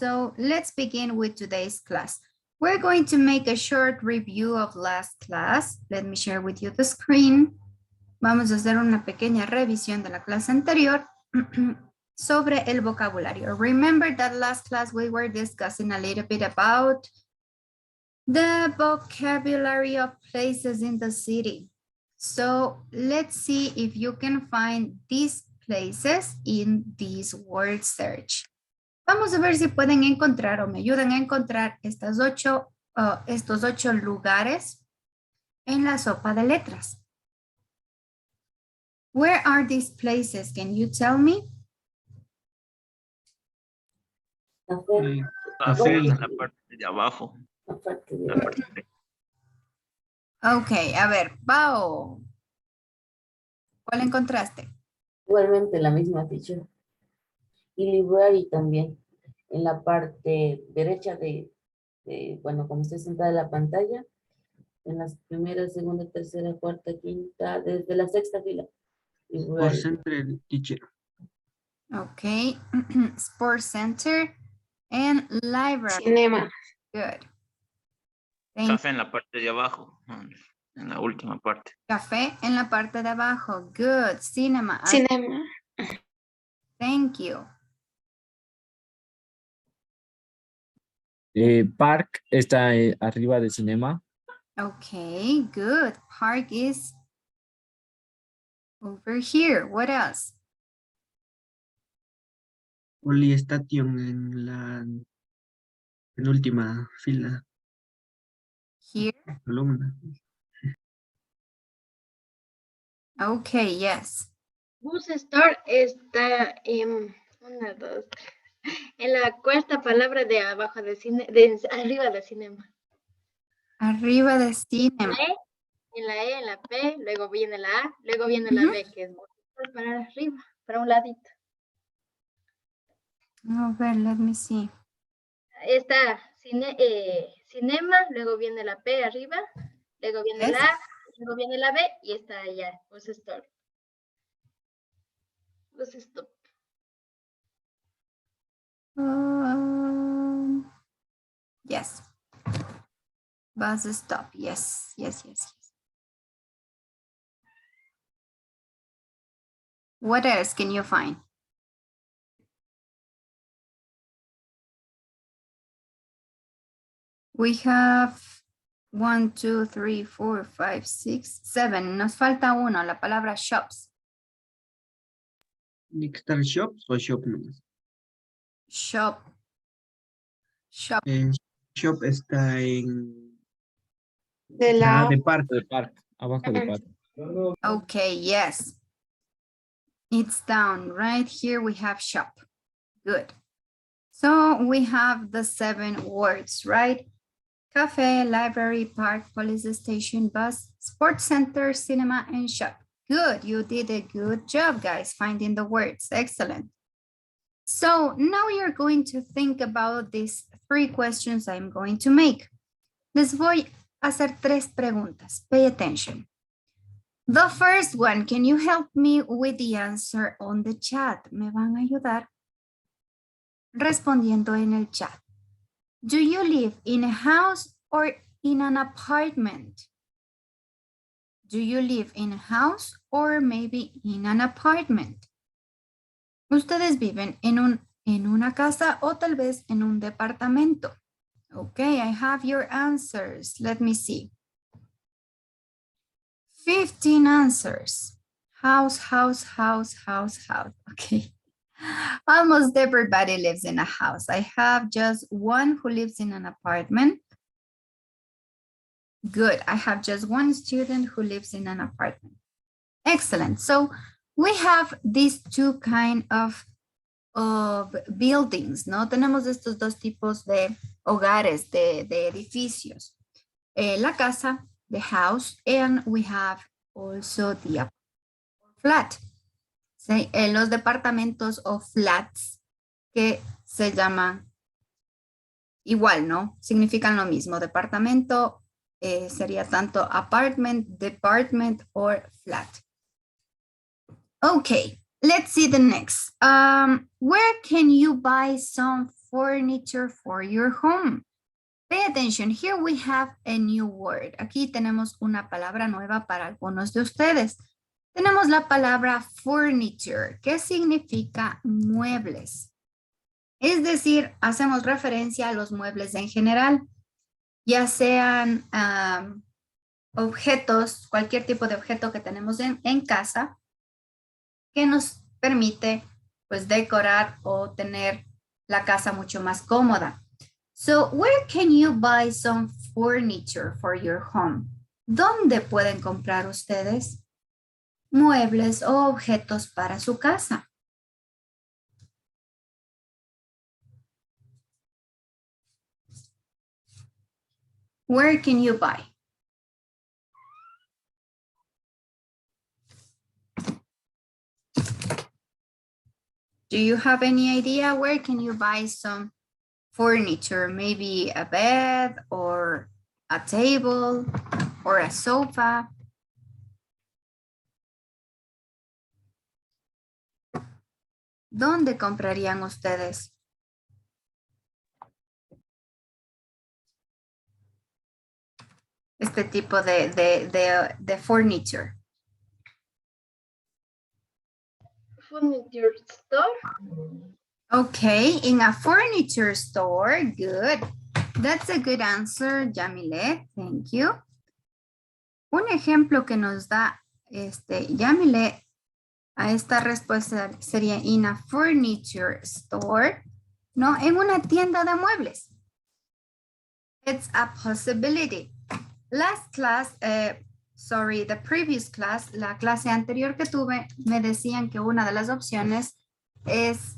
So let's begin with today's class. We're going to make a short review of last class. Let me share with you the screen. Vamos a hacer una pequeña revisión de la clase anterior sobre el vocabulario. Remember that last class we were discussing a little bit about the vocabulary of places in the city. So let's see if you can find these places in this word search. Vamos a ver si pueden encontrar o me ayudan a encontrar estos 8 lugares en la sopa de letras. Where are these places? Can you tell me? Café en la parte de abajo. La parte de... Ok, a ver, Pao. ¿Cuál encontraste? Igualmente la misma teacher. Y library también. En la parte derecha bueno, como está sentada en la pantalla, en las primeras, segunda, tercera, cuarta, quinta, desde la sexta fila. Por center teacher. Ok, Sports Center and Library. Cinema. Good. Café en la parte de abajo. En la última parte. Café en la parte de abajo. Good. Cinema. Cinema. Thank you. Park está arriba de cinema. Okay, good. Park is over here. What else? Polystation en la penúltima fila. Here. Columna. Okay, yes. Bus Store está en la cuarta palabra de abajo de cine, arriba de cinema. Arriba de cinema. En la E, en la P, luego viene la A, luego viene la B, que es para arriba, para un ladito. A ver, let me see. Está cinema, luego viene la P arriba, luego viene Yes. la A, luego viene la B y está allá, Bus Store. Bus Stop. Yes. Bus stop. Yes, yes, yes, yes. What else can you find? We have 1, 2, 3, 4, 5, 6, 7. Nos falta uno, la palabra shops. Nixtal Shops o Shop nomás. Shop. Shop. Shop está en... De la de park. De park, abajo de park. Okay, yes. It's down. Right here we have shop. Good. So we have the 7 words, right? Cafe, library, park, police station, bus, sports center, cinema, and shop. Good. You did a good job, guys, finding the words. Excellent. So now you're going to think about these 3 questions I'm going to make. Les voy a hacer 3 preguntas. Pay attention. The first one, can you help me with the answer on the chat? ¿Me van a ayudar? Respondiendo en el chat. Do you live in a house or in an apartment? Do you live in a house or maybe in an apartment? Ustedes viven en una casa o tal vez en un departamento. Okay, I have your answers. Let me see. 15 answers. House, house, house, house, house. Okay. Almost everybody lives in a house. I have just one who lives in an apartment. Good. I have just one student who lives in an apartment. Excellent. So we have these 2 kind of buildings, ¿no? Tenemos estos 2 tipos de hogares, de edificios. La casa, the house, and we have also the flat. ¿Sí? Los departamentos o flats que se llaman igual, ¿no? Significan lo mismo. Departamento sería tanto apartment, department, or flat. Okay, let's see the next. Where can you buy some furniture for your home. Pay attention, here we have a new word. Aquí tenemos una palabra nueva para algunos de ustedes. Tenemos la palabra furniture, que significa muebles. Es decir, hacemos referencia a los muebles en general, ya sean objetos, cualquier tipo de objeto que tenemos en casa, que nos permite pues decorar o tener la casa mucho más cómoda. So, where can you buy some furniture for your home? ¿Dónde pueden comprar ustedes muebles o objetos para su casa? Where can you buy? Do you have any idea where can you buy some furniture? Maybe a bed or a table or a sofa. ¿Dónde comprarían ustedes? Este tipo de furniture. Furniture store. Okay, in a furniture store. Good. That's a good answer, Yamile. Thank you. Un ejemplo que nos da Yamile a esta respuesta sería in a furniture store, ¿no? En una tienda de muebles. It's a possibility. Last class, the previous class, la clase anterior que tuve, me decían que una de las opciones es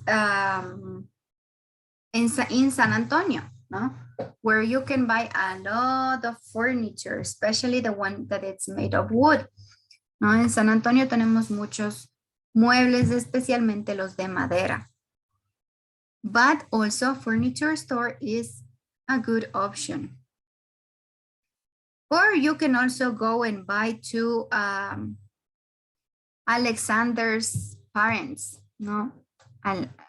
in San Antonio, ¿no? Where you can buy a lot of furniture, especially the one that it's made of wood, ¿no? En San Antonio tenemos muchos muebles, especialmente los de madera. But also furniture store is a good option. Or you can also go and buy to Alexander's parents, ¿no?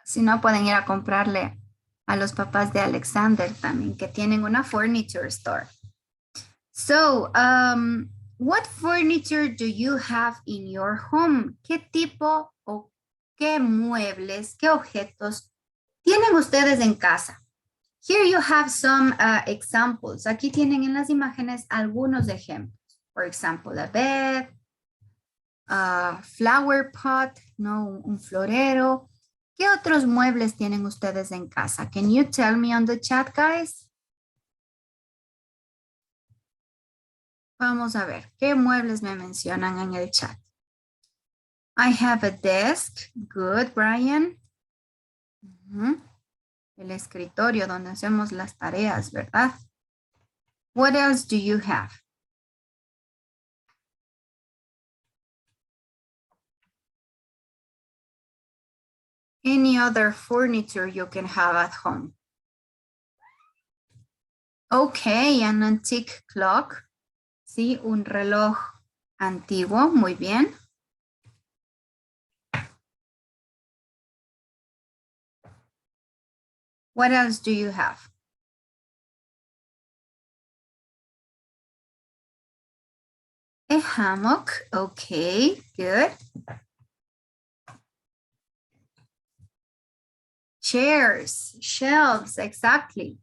Si no, pueden ir a comprarle a los papás de Alexander también, que tienen una furniture store. So, what furniture do you have in your home? ¿Qué tipo o qué muebles, qué objetos tienen ustedes en casa? Here you have some examples. Aquí tienen en las imágenes algunos ejemplos. For example, a bed, a flower pot, ¿no? Un florero. ¿Qué otros muebles tienen ustedes en casa? Can you tell me on the chat, guys? Vamos a ver, ¿qué muebles me mencionan en el chat? I have a desk. Good, Brian. El escritorio donde hacemos las tareas, ¿verdad? What else do you have? Any other furniture you can have at home? Okay, an antique clock. Sí, un reloj antiguo, muy bien. What else do you have? A hammock, okay, good. Chairs, shelves, exactly.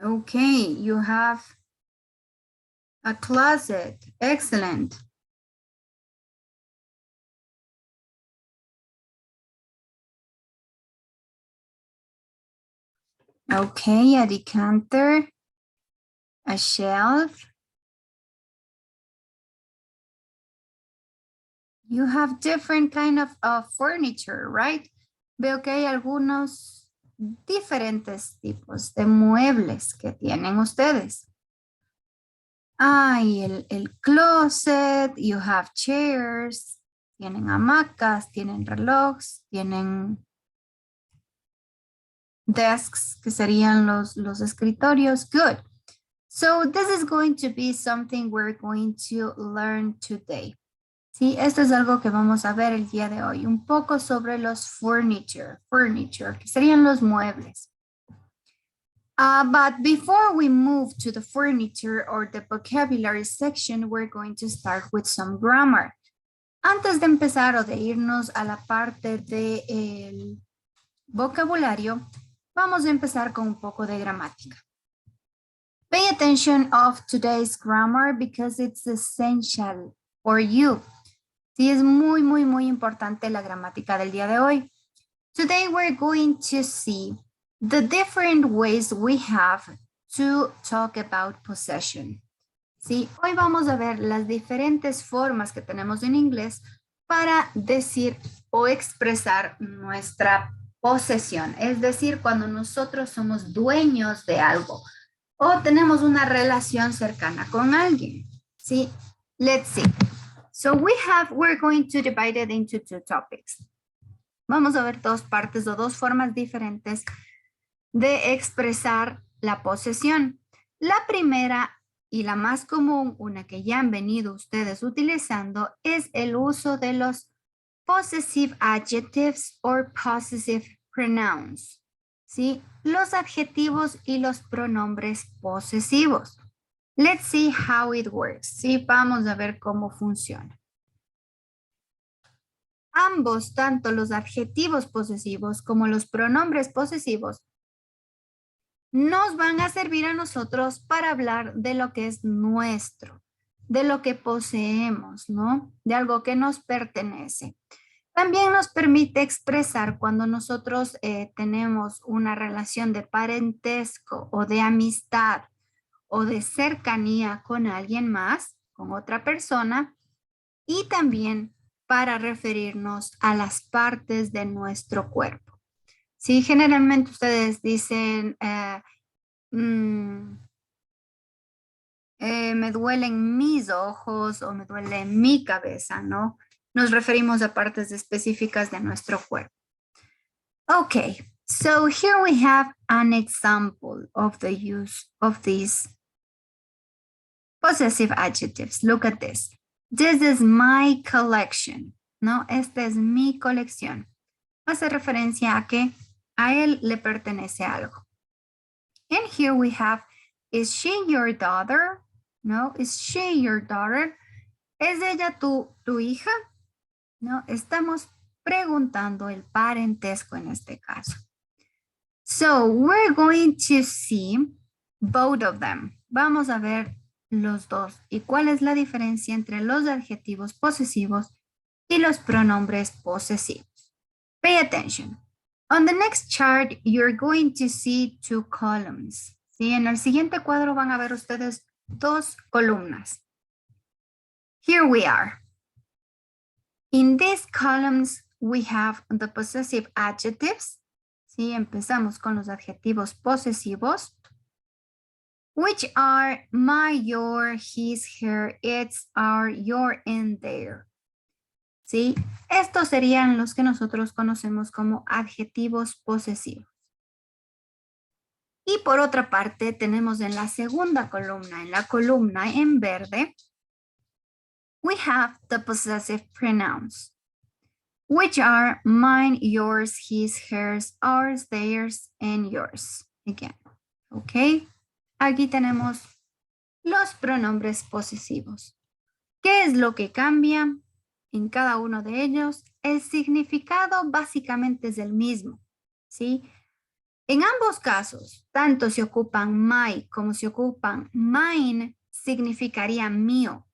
Okay, you have a closet, excellent. Okay, a decanter, a shelf. You have different kind of furniture, right? Veo que hay algunos diferentes tipos de muebles que tienen ustedes. Hay el closet, you have chairs, tienen hamacas, tienen relojes, tienen desks, que serían los escritorios. Good. So this is going to be something we're going to learn today. Sí, esto es algo que vamos a ver el día de hoy, un poco sobre los furniture, que serían los muebles. But before we move to the furniture or the vocabulary section, we're going to start with some grammar. Antes de empezar o de irnos a la parte del vocabulario, vamos a empezar con un poco de gramática. Pay attention of today's grammar because it's essential for you. Sí, es muy, muy, muy importante la gramática del día de hoy. Today we're going to see the different ways we have to talk about possession. Sí, hoy vamos a ver las diferentes formas que tenemos en inglés para decir o expresar nuestra posesión. Es decir, cuando nosotros somos dueños de algo o tenemos una relación cercana con alguien. Sí, let's see. So we're going to divide it into two topics. Vamos a ver dos partes o dos formas diferentes de expresar la posesión. La primera y la más común, una que ya han venido ustedes utilizando, es el uso de los possessive adjectives or possessive pronouns. ¿Sí? Los adjetivos y los pronombres posesivos. Let's see how it works. Sí, vamos a ver cómo funciona. Ambos, tanto los adjetivos posesivos como los pronombres posesivos, nos van a servir a nosotros para hablar de lo que es nuestro, de lo que poseemos, ¿no? De algo que nos pertenece. También nos permite expresar cuando nosotros tenemos una relación de parentesco o de amistad o de cercanía con alguien más, con otra persona, y también para referirnos a las partes de nuestro cuerpo. Sí, generalmente ustedes dicen, me duelen mis ojos o me duele mi cabeza, ¿no? Nos referimos a partes específicas de nuestro cuerpo. Okay, so here we have an example of the use of these possessive adjectives. Look at this. This is my collection, ¿no? Esta es mi colección. Hace referencia a que a él le pertenece algo. And here we have, is she your daughter? No, is she your daughter? ¿Es ella tu hija? No, estamos preguntando el parentesco en este caso. So we're going to see both of them. Vamos a ver los dos. ¿Y cuál es la diferencia entre los adjetivos posesivos y los pronombres posesivos? Pay attention. On the next chart, you're going to see two columns. ¿Sí? En el siguiente cuadro van a ver ustedes dos columnas. Here we are. In these columns, we have the possessive adjectives. ¿Sí? Empezamos con los adjetivos posesivos, which are my, your, his, her, its, our, your, and their. ¿Sí? Estos serían los que nosotros conocemos como adjetivos posesivos. Y por otra parte, tenemos en la segunda columna, en la columna en verde, we have the possessive pronouns, which are mine, yours, his, hers, ours, theirs, and yours. Again, ¿ok? Aquí tenemos los pronombres posesivos. ¿Qué es lo que cambia en cada uno de ellos? El significado básicamente es el mismo, ¿sí? En ambos casos, tanto si ocupan my como si ocupan mine, significaría mío,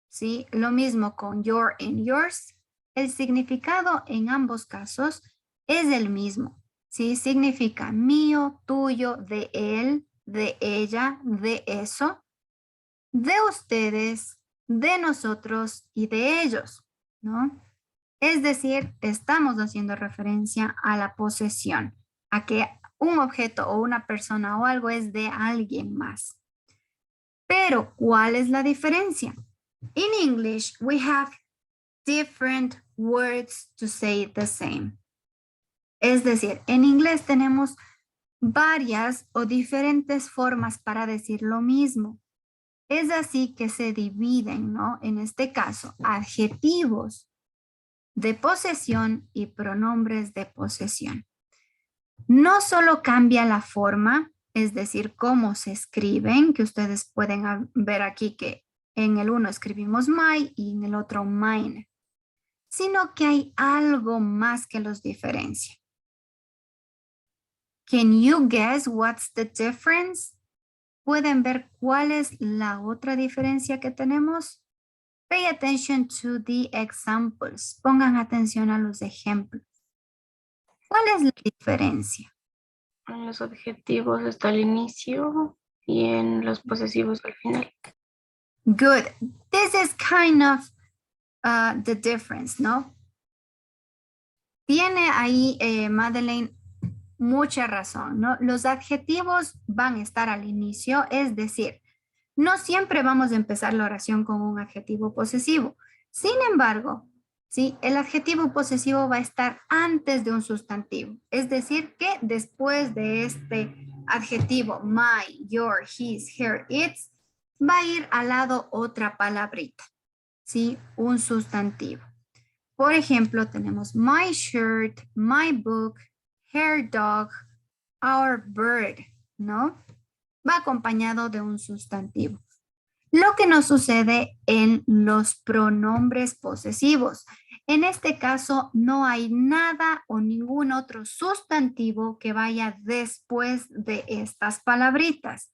¿sí? Lo mismo con your and yours. El significado en ambos casos es el mismo, ¿sí? Significa mío, tuyo, de él, de ella, de eso, de ustedes, de nosotros y de ellos, ¿no? Es decir, estamos haciendo referencia a la posesión, a que un objeto o una persona o algo es de alguien más. Pero, ¿cuál es la diferencia? In English, we have different words to say the same. Es decir, en inglés tenemos varias o diferentes formas para decir lo mismo. Es así que se dividen, ¿no? En este caso, adjetivos de posesión y pronombres de posesión. No solo cambia la forma, es decir, cómo se escriben, que ustedes pueden ver aquí que en el uno escribimos my y en el otro mine, sino que hay algo más que los diferencia. Can you guess what's the difference? ¿Pueden ver cuál es la otra diferencia que tenemos? Pay attention to the examples. Pongan atención a los ejemplos. ¿Cuál es la diferencia? En los adjetivos está al inicio y en los posesivos al final. Good. This is kind of the difference, ¿no? Tiene ahí, Madeleine, mucha razón, ¿no? Los adjetivos van a estar al inicio, es decir, no siempre vamos a empezar la oración con un adjetivo posesivo. Sin embargo, ¿sí? El adjetivo posesivo va a estar antes de un sustantivo. Es decir, que después de este adjetivo, my, your, his, her, its, va a ir al lado otra palabrita, ¿sí? Un sustantivo. Por ejemplo, tenemos my shirt, my book, her dog, our bird, ¿no? Va acompañado de un sustantivo. Lo que no sucede en los pronombres posesivos. En este caso, no hay nada o ningún otro sustantivo que vaya después de estas palabritas.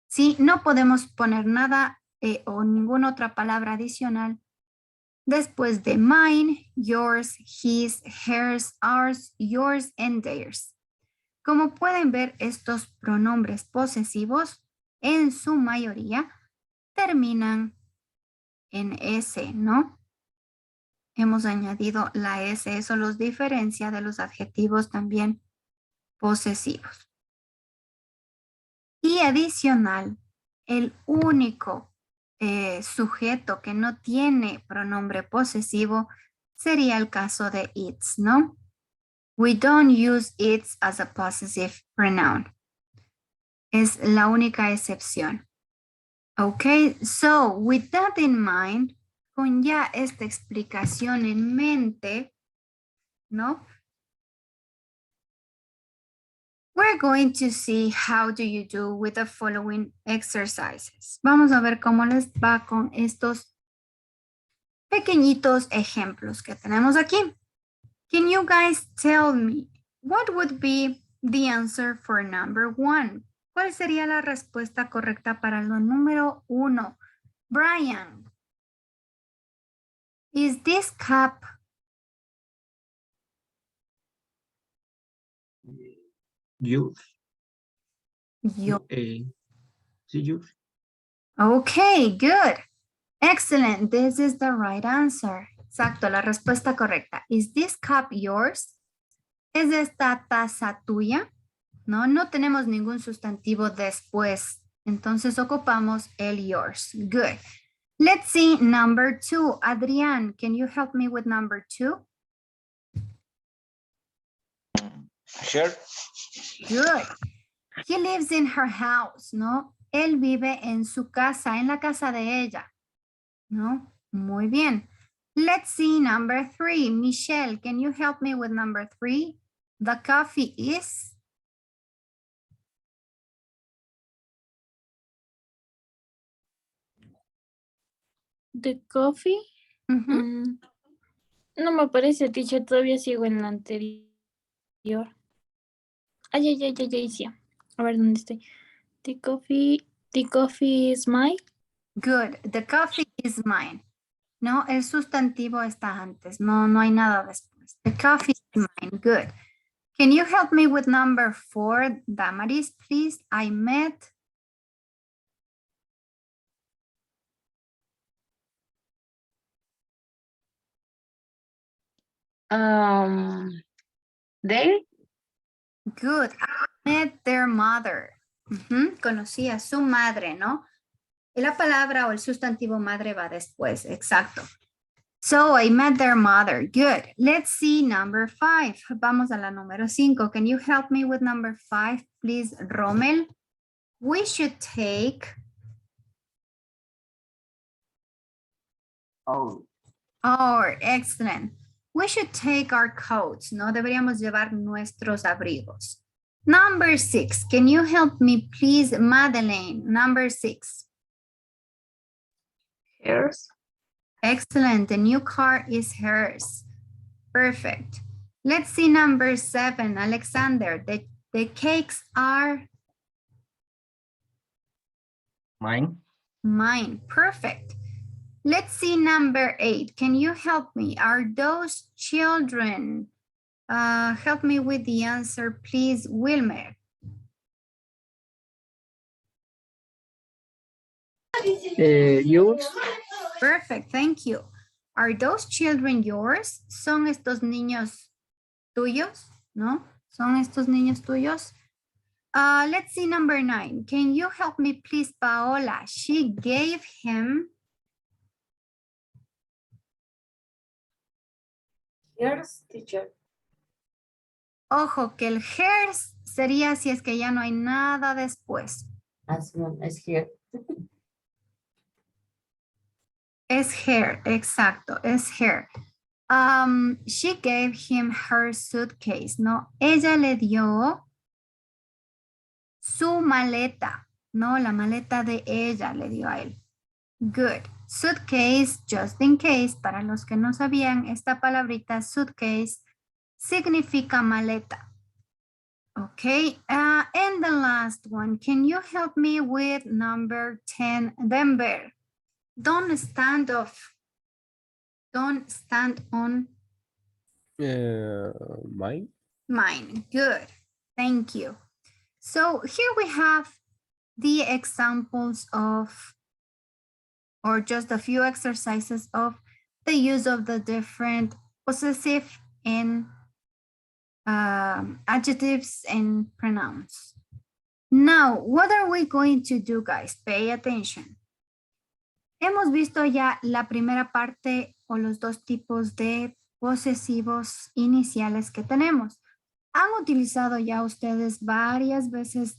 ¿Sí? No podemos poner nada o ninguna otra palabra adicional después de mine, yours, his, hers, ours, yours, and theirs. Como pueden ver, estos pronombres posesivos, en su mayoría, terminan en S, ¿no? Hemos añadido la S, eso los diferencia de los adjetivos también posesivos. Y adicional, el único sujeto que no tiene pronombre posesivo sería el caso de its, ¿no? We don't use its as a possessive pronoun. Es la única excepción. Okay, so with that in mind, con ya esta explicación en mente, ¿no? We're going to see how do you do with the following exercises. Vamos a ver cómo les va con estos pequeñitos ejemplos que tenemos aquí. Can you guys tell me what would be the answer for number 1? ¿Cuál sería la respuesta correcta para lo número 1? Brian, is this cup? Yours. Yours. Sí, yours. Okay, good. Excellent. This is the right answer. Exacto, la respuesta correcta. Is this cup yours? ¿Es esta taza tuya? No, no tenemos ningún sustantivo después. Entonces ocupamos el yours. Good. Let's see number 2. Adrián, can you help me with number 2? Sure. Good. He lives in her house, ¿no? Él vive en su casa, en la casa de ella. ¿No? Muy bien. Let's see number 3. Michelle, can you help me with number 3? The coffee is? The coffee. No me parece, teacher, todavía sigo en la anterior. Ay, sí. A ver, ¿dónde estoy? The coffee is mine. Good. The coffee is mine. No, el sustantivo está antes. No, no hay nada después. The coffee is mine. Good. Can you help me with number 4, Damaris, please? I met. They. Good. I met their mother. Conocí a su madre, ¿no? Y la palabra o el sustantivo madre va después. Exacto. So, I met their mother. Good. Let's see number 5. Vamos a la número 5. Can you help me with number 5, please, Rommel? We should take Our. Our, excellent. We should take our coats, ¿no? Deberíamos llevar nuestros abrigos. Number 6, can you help me please, Madeleine? Number 6. Hairs. Excellent, the new car is hers. Perfect. Let's see number 7, Alexander. The cakes are Mine. mine. Perfect. Let's see number 8. Can you help me? Are those children? Help me with the answer, please, Wilmer. Yours. Perfect, thank you. Are those children yours? ¿Son estos niños tuyos? ¿No? ¿Son estos niños tuyos? Let's see number 9. Can you help me, please, Paola? She gave him. Hers, teacher. Ojo, que el hers sería si es que ya no hay nada después. As well as here. Es her, exacto, es her. She gave him her suitcase, ¿no? Ella le dio su maleta, ¿no? La maleta de ella le dio a él. Good. Suitcase, just in case, para los que no sabían, esta palabrita suitcase significa maleta. Okay, and the last one, can you help me with number 10, Denver? Don't stand off. Don't stand on Mine. mine. Good. Thank you. So here we have the examples of, or just a few exercises of the use of the different possessive and adjectives and pronouns. Now, what are we going to do, guys? Pay attention. Hemos visto ya la primera parte o los dos tipos de posesivos iniciales que tenemos. ¿Han utilizado ya ustedes varias veces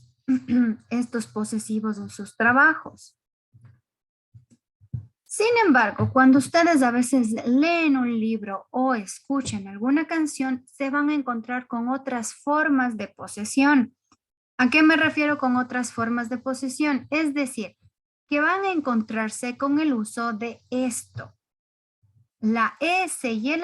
estos posesivos en sus trabajos? Sin embargo, cuando ustedes a veces leen un libro o escuchan alguna canción, se van a encontrar con otras formas de posesión. ¿A qué me refiero con otras formas de posesión? Es decir, que van a encontrarse con el uso de esto. La S y el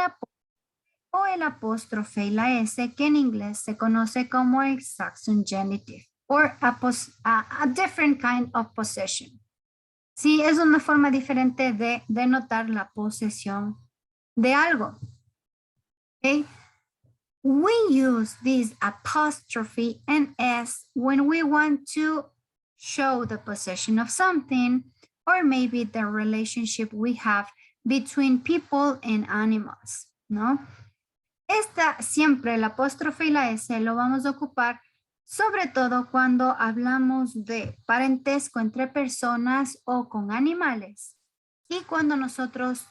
o el apóstrofe y la S, que en inglés se conoce como el Saxon genitive, or a different kind of possession. Sí, es una forma diferente de denotar la posesión de algo. Okay? We use this apostrophe and S when we want to show the possession of something, or maybe the relationship we have between people and animals, ¿no? Esta siempre, el apóstrofe y la S, lo vamos a ocupar sobre todo cuando hablamos de parentesco entre personas o con animales. Y cuando nosotros,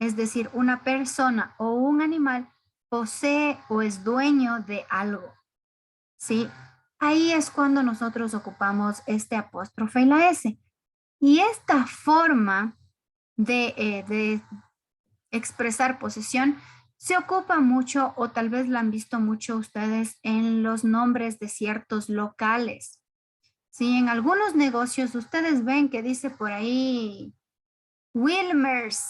es decir, una persona o un animal posee o es dueño de algo, ¿sí? Ahí es cuando nosotros ocupamos este apóstrofe y la S. Y esta forma de expresar posesión se ocupa mucho, o tal vez la han visto mucho ustedes, en los nombres de ciertos locales. Sí, en algunos negocios ustedes ven que dice por ahí Wilmer's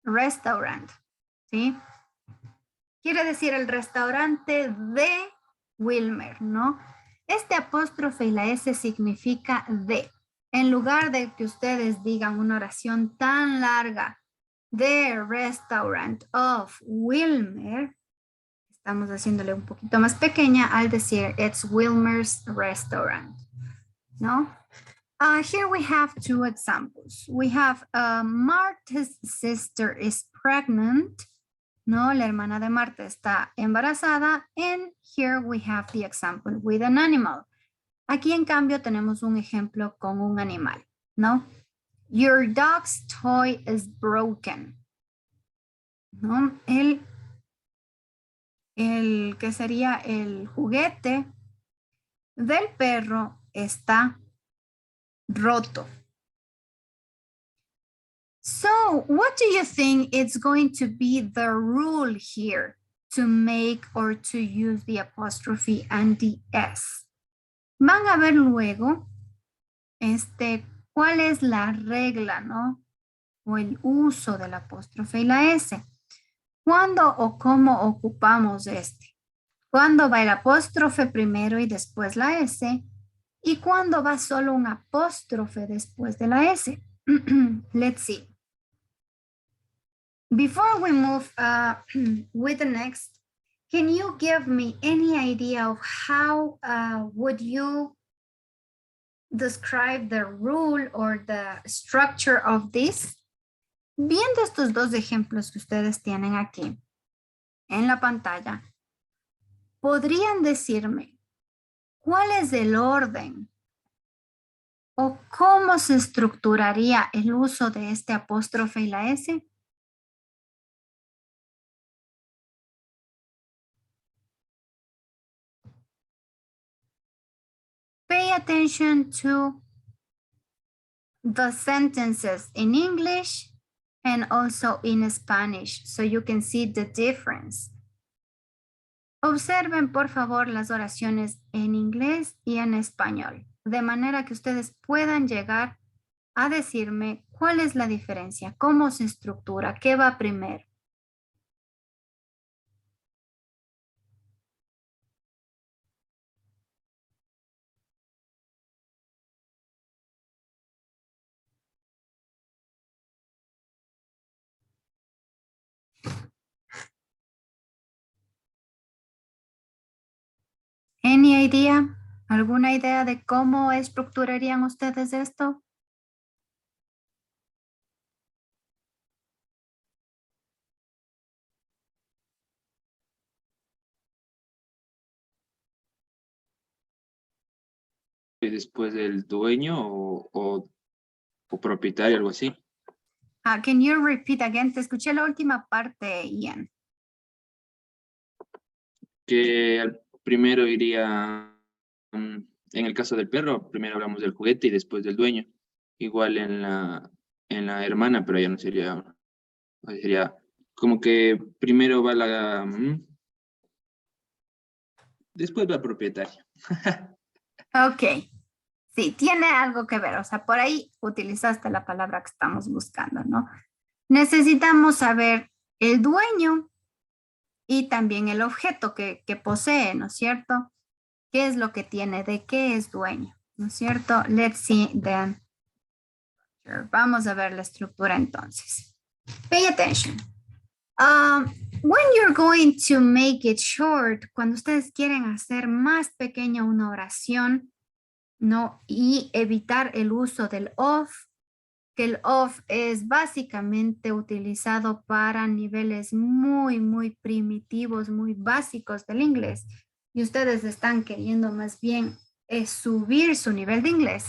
Restaurant, ¿sí? Quiere decir el restaurante de Wilmer, ¿no? Este apóstrofe y la S significa de. En lugar de que ustedes digan una oración tan larga, The Restaurant of Wilmer, estamos haciéndole un poquito más pequeña al decir it's Wilmer's Restaurant, ¿no? Here we have two examples. We have Marta's sister is pregnant, ¿no? La hermana de Marta está embarazada, and here we have the example with an animal. Aquí en cambio tenemos un ejemplo con un animal, ¿no? Your dog's toy is broken, ¿no? El que sería el juguete del perro está roto. So what do you think is going to be the rule here to make or to use the apostrophe and the S? Van a ver luego cuál es la regla, ¿no? O el uso del apóstrofe y la S. ¿Cuándo o cómo ocupamos ¿Cuándo va el apóstrofe primero y después la S? ¿Y cuándo va solo un apóstrofe después de la S? Let's see. Before we move with the next, can you give me any idea of how would you describe the rule or the structure of this? Viendo estos dos ejemplos que ustedes tienen aquí en la pantalla, ¿podrían decirme cuál es el orden o cómo se estructuraría el uso de este apóstrofe y la S? Pay attention to the sentences in English and also in Spanish, so you can see the difference. Observen, por favor, las oraciones en inglés y en español, de manera que ustedes puedan llegar a decirme cuál es la diferencia, cómo se estructura, qué va primero. ¿Any idea? ¿Alguna idea de cómo estructurarían ustedes esto? Después del dueño o propietario, algo así. Can you repeat again? Te escuché la última parte, Ian. Que primero iría, en el caso del perro, primero hablamos del juguete y después del dueño. Igual en la hermana, pero ya no sería, sería como que primero va después va el propietario. Ok. Sí, tiene algo que ver. O sea, por ahí utilizaste la palabra que estamos buscando, ¿no? Necesitamos saber el dueño y también el objeto que posee, ¿no es cierto? ¿Qué es lo que tiene? ¿De qué es dueño? ¿No es cierto? Let's see the structure. Vamos a ver la estructura entonces. Pay attention. When you're going to make it short, cuando ustedes quieren hacer más pequeña una oración, ¿no? Y evitar el uso del of, que el of es básicamente utilizado para niveles muy, muy primitivos, muy básicos del inglés. Y ustedes están queriendo más bien subir su nivel de inglés.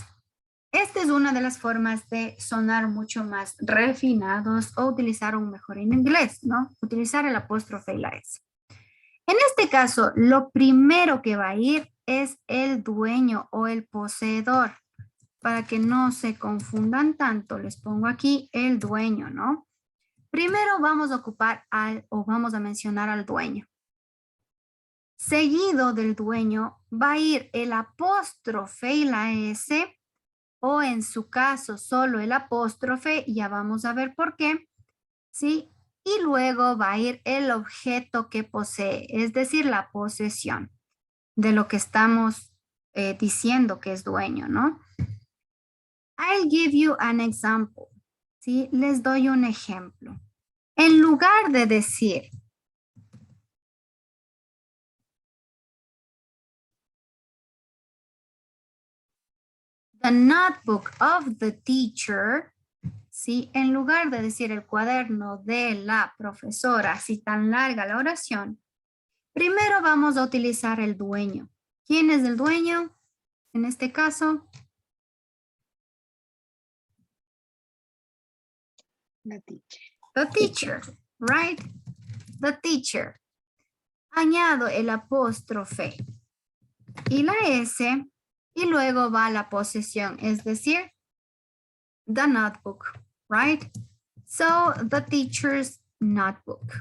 Esta es una de las formas de sonar mucho más refinados o utilizar un mejor en inglés, ¿no? Utilizar el apóstrofe y la S. En este caso, lo primero que va a ir es el dueño o el poseedor. Para que no se confundan tanto, les pongo aquí el dueño, ¿no? Primero vamos a ocupar vamos a mencionar al dueño. Seguido del dueño va a ir el apóstrofe y la S, o en su caso solo el apóstrofe, ya vamos a ver por qué, ¿sí? Y luego va a ir el objeto que posee, es decir, la posesión de lo que estamos diciendo que es dueño, ¿no? I'll give you an example, ¿sí? Les doy un ejemplo. En lugar de decir the notebook of the teacher, ¿sí? En lugar de decir el cuaderno de la profesora, así tan larga la oración, primero vamos a utilizar el dueño. ¿Quién es el dueño? En este caso, La teacher. the teacher, right? The teacher. Añado el apóstrofe y la S y luego va la posesión, es decir, the notebook, right? So, the teacher's notebook.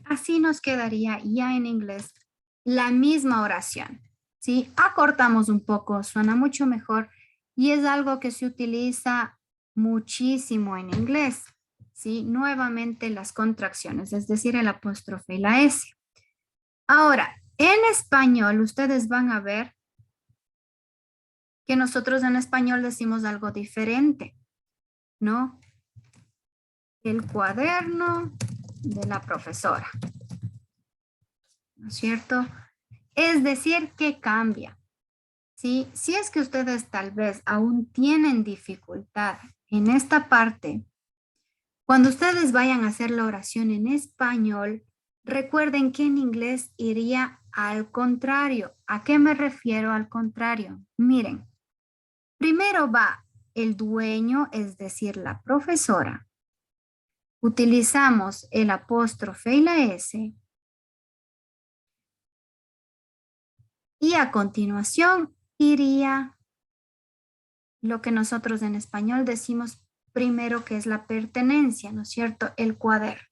Así nos quedaría ya en inglés la misma oración. ¿Sí? Acortamos un poco, suena mucho mejor y es algo que se utiliza muchísimo en inglés. ¿Sí? Nuevamente las contracciones, es decir, el apóstrofe y la S. Ahora, en español ustedes van a ver que nosotros en español decimos algo diferente, ¿no? El cuaderno de la profesora, ¿no es cierto? Es decir, que cambia, ¿sí? Si es que ustedes tal vez aún tienen dificultad en esta parte, cuando ustedes vayan a hacer la oración en español, recuerden que en inglés iría al contrario. ¿A qué me refiero al contrario? Miren, primero va el dueño, es decir, la profesora. Utilizamos el apóstrofe y la S. Y a continuación iría lo que nosotros en español decimos primero, que es la pertenencia, ¿no es cierto? El cuaderno.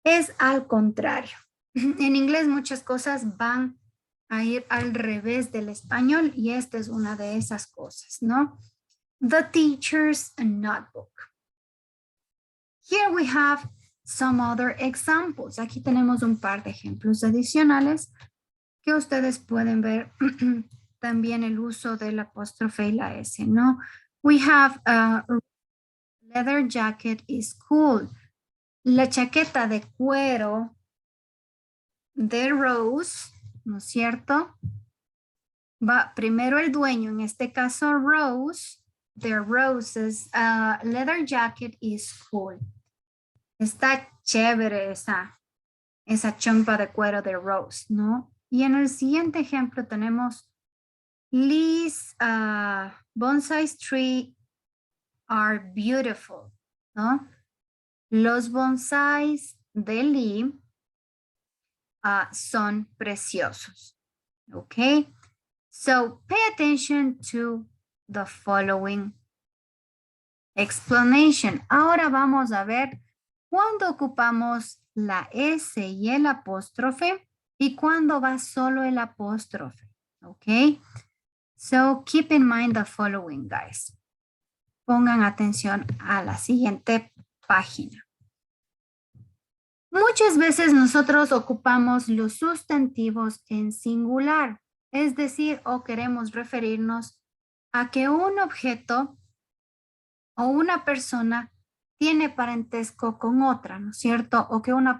Es al contrario. En inglés muchas cosas van a ir al revés del español y esta es una de esas cosas, ¿no? The teacher's notebook. Here we have some other examples. Aquí tenemos un par de ejemplos adicionales que ustedes pueden ver también el uso del apóstrofe y la S, ¿no? We have a leather jacket is cool. La chaqueta de cuero de Rose, ¿no es cierto? Va primero el dueño, en este caso Rose, de Rose's leather jacket is cool. Está chévere esa chompa de cuero de Rose, ¿no? Y en el siguiente ejemplo tenemos Lee's bonsai tree are beautiful, ¿no? Los bonsais de Lee son preciosos, ¿ok? So pay attention to the following explanation. Ahora vamos a ver cuándo ocupamos la S y el apóstrofe y cuándo va solo el apóstrofe, ¿ok? So keep in mind the following, guys. Pongan atención a la siguiente página. Muchas veces nosotros ocupamos los sustantivos en singular, es decir, o queremos referirnos a que un objeto o una persona tiene parentesco con otra, ¿no es cierto? O que una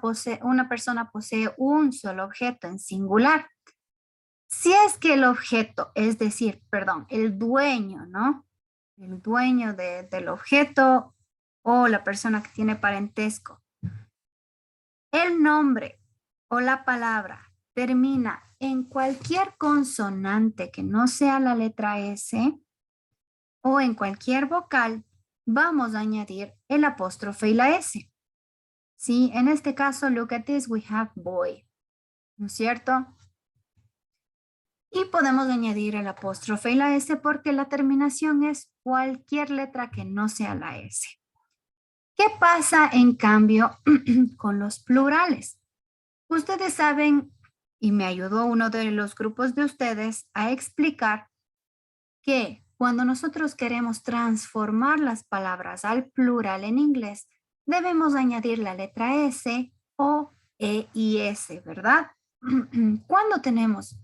persona posee un solo objeto en singular. Si es que el objeto, es decir, perdón, el dueño, ¿no? El dueño del objeto o la persona que tiene parentesco. El nombre o la palabra termina en cualquier consonante que no sea la letra S o en cualquier vocal, vamos a añadir el apóstrofe y la S. Sí, en este caso, look at this, we have boy, ¿no es cierto? Y podemos añadir el apóstrofe y la S porque la terminación es cualquier letra que no sea la S. ¿Qué pasa en cambio con los plurales? Ustedes saben, y me ayudó uno de los grupos de ustedes a explicar que cuando nosotros queremos transformar las palabras al plural en inglés, debemos añadir la letra S, O, E y S, ¿verdad? Cuando tenemos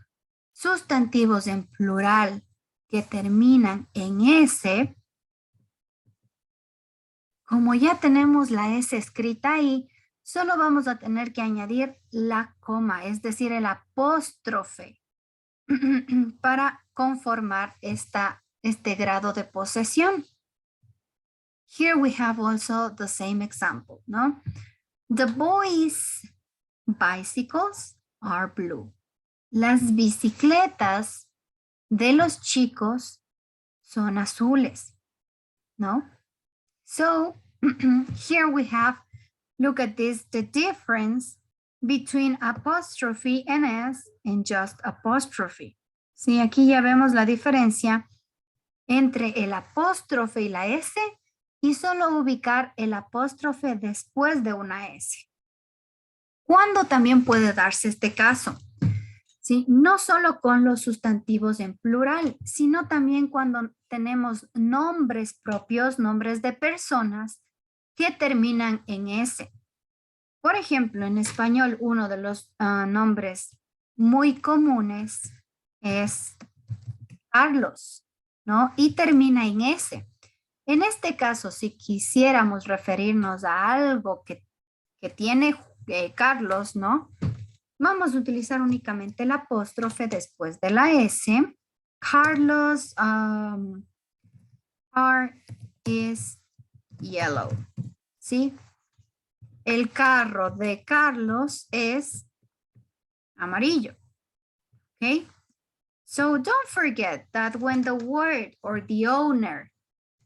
sustantivos en plural que terminan en S, como ya tenemos la S escrita ahí, solo vamos a tener que añadir la coma, es decir, el apóstrofe, para conformar este grado de posesión. Here we have also the same example, ¿no? The boys' bicycles are blue. Las bicicletas de los chicos son azules, ¿no? So, here we have, look at this, the difference between apostrophe and S and just apostrophe. Sí, aquí ya vemos la diferencia entre el apóstrofe y la S y solo ubicar el apóstrofe después de una S. ¿Cuándo también puede darse este caso? ¿Sí? No solo con los sustantivos en plural, sino también cuando tenemos nombres propios, nombres de personas que terminan en S. Por ejemplo, en español, uno de los nombres muy comunes es Carlos, ¿no? Y termina en S. En este caso, si quisiéramos referirnos a algo que tiene Carlos, ¿no? Vamos a utilizar únicamente el apóstrofe después de la S. Carlos car is yellow, ¿sí? El carro de Carlos es amarillo, ¿ok? So don't forget that when the word or the owner,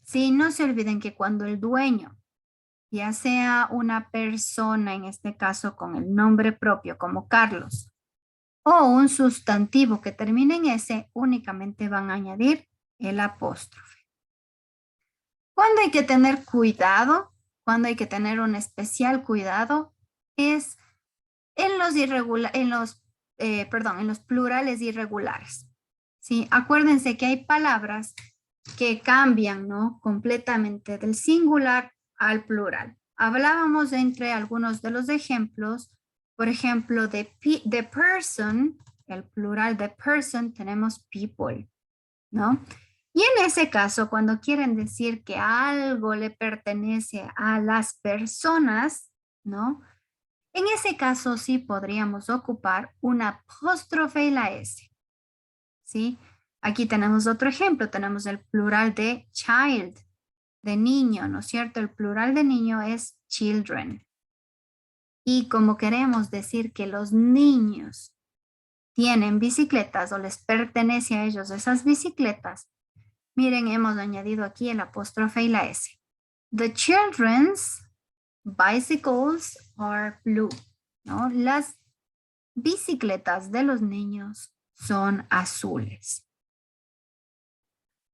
sí, no se olviden que cuando el dueño, ya sea una persona, en este caso con el nombre propio como Carlos, o un sustantivo que termine en S, únicamente van a añadir el apóstrofe. Cuando hay que tener cuidado, cuando hay que tener un especial cuidado, es en los plurales irregulares. ¿Sí? Acuérdense que hay palabras que cambian, ¿no? Completamente del singular al plural. Hablábamos entre algunos de los ejemplos, por ejemplo, de person, el plural de person, tenemos people, ¿no? Y en ese caso, cuando quieren decir que algo le pertenece a las personas, ¿no? En ese caso sí podríamos ocupar una apóstrofe y la S, ¿sí? Aquí tenemos otro ejemplo, tenemos el plural de child, de niño, ¿no es cierto? El plural de niño es children. Y como queremos decir que los niños tienen bicicletas o les pertenece a ellos esas bicicletas, miren, hemos añadido aquí el apóstrofe y la S. The children's bicycles are blue, ¿no? Las bicicletas de los niños son azules.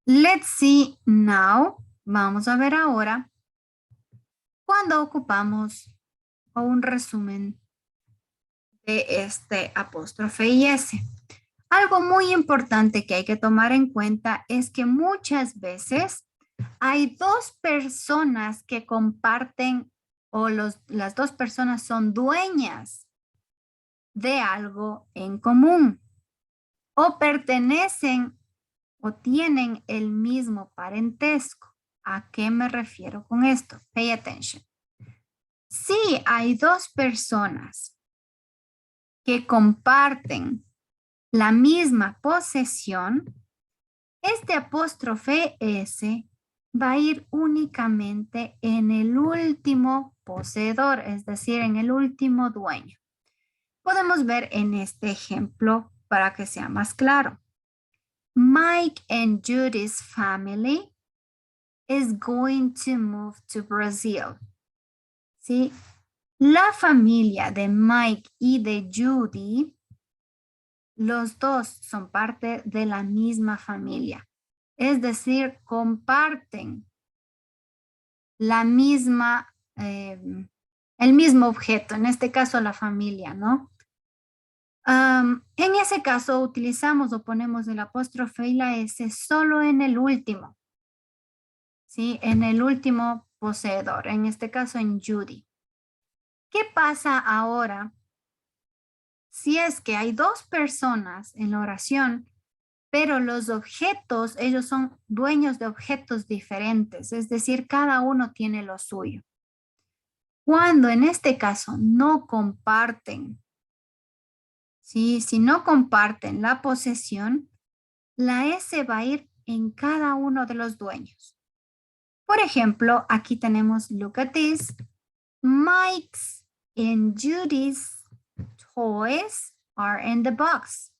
Let's see now. Vamos a ver ahora cuando ocupamos un resumen de este apóstrofe y S. Algo muy importante que hay que tomar en cuenta es que muchas veces hay dos personas que comparten o las dos personas son dueñas de algo en común o pertenecen o tienen el mismo parentesco. ¿A qué me refiero con esto? Pay attention. Si hay dos personas que comparten la misma posesión, este apóstrofe S va a ir únicamente en el último poseedor, es decir, en el último dueño. Podemos ver en este ejemplo para que sea más claro. Mike and Judy's family is going to move to Brazil. ¿Sí? La familia de Mike y de Judy, los dos son parte de la misma familia. Es decir, comparten la misma, el mismo objeto, en este caso la familia, ¿no? En ese caso utilizamos o ponemos el apóstrofe y la S solo en el último, ¿sí? En el último poseedor, en este caso en Judy. ¿Qué pasa ahora si es que hay dos personas en la oración, pero los objetos, ellos son dueños de objetos diferentes, es decir, cada uno tiene lo suyo? Cuando en este caso no comparten, ¿sí? Si no comparten la posesión, la S va a ir en cada uno de los dueños. Por ejemplo, aquí tenemos, look at this, Mike's and Judy's toys are in the box,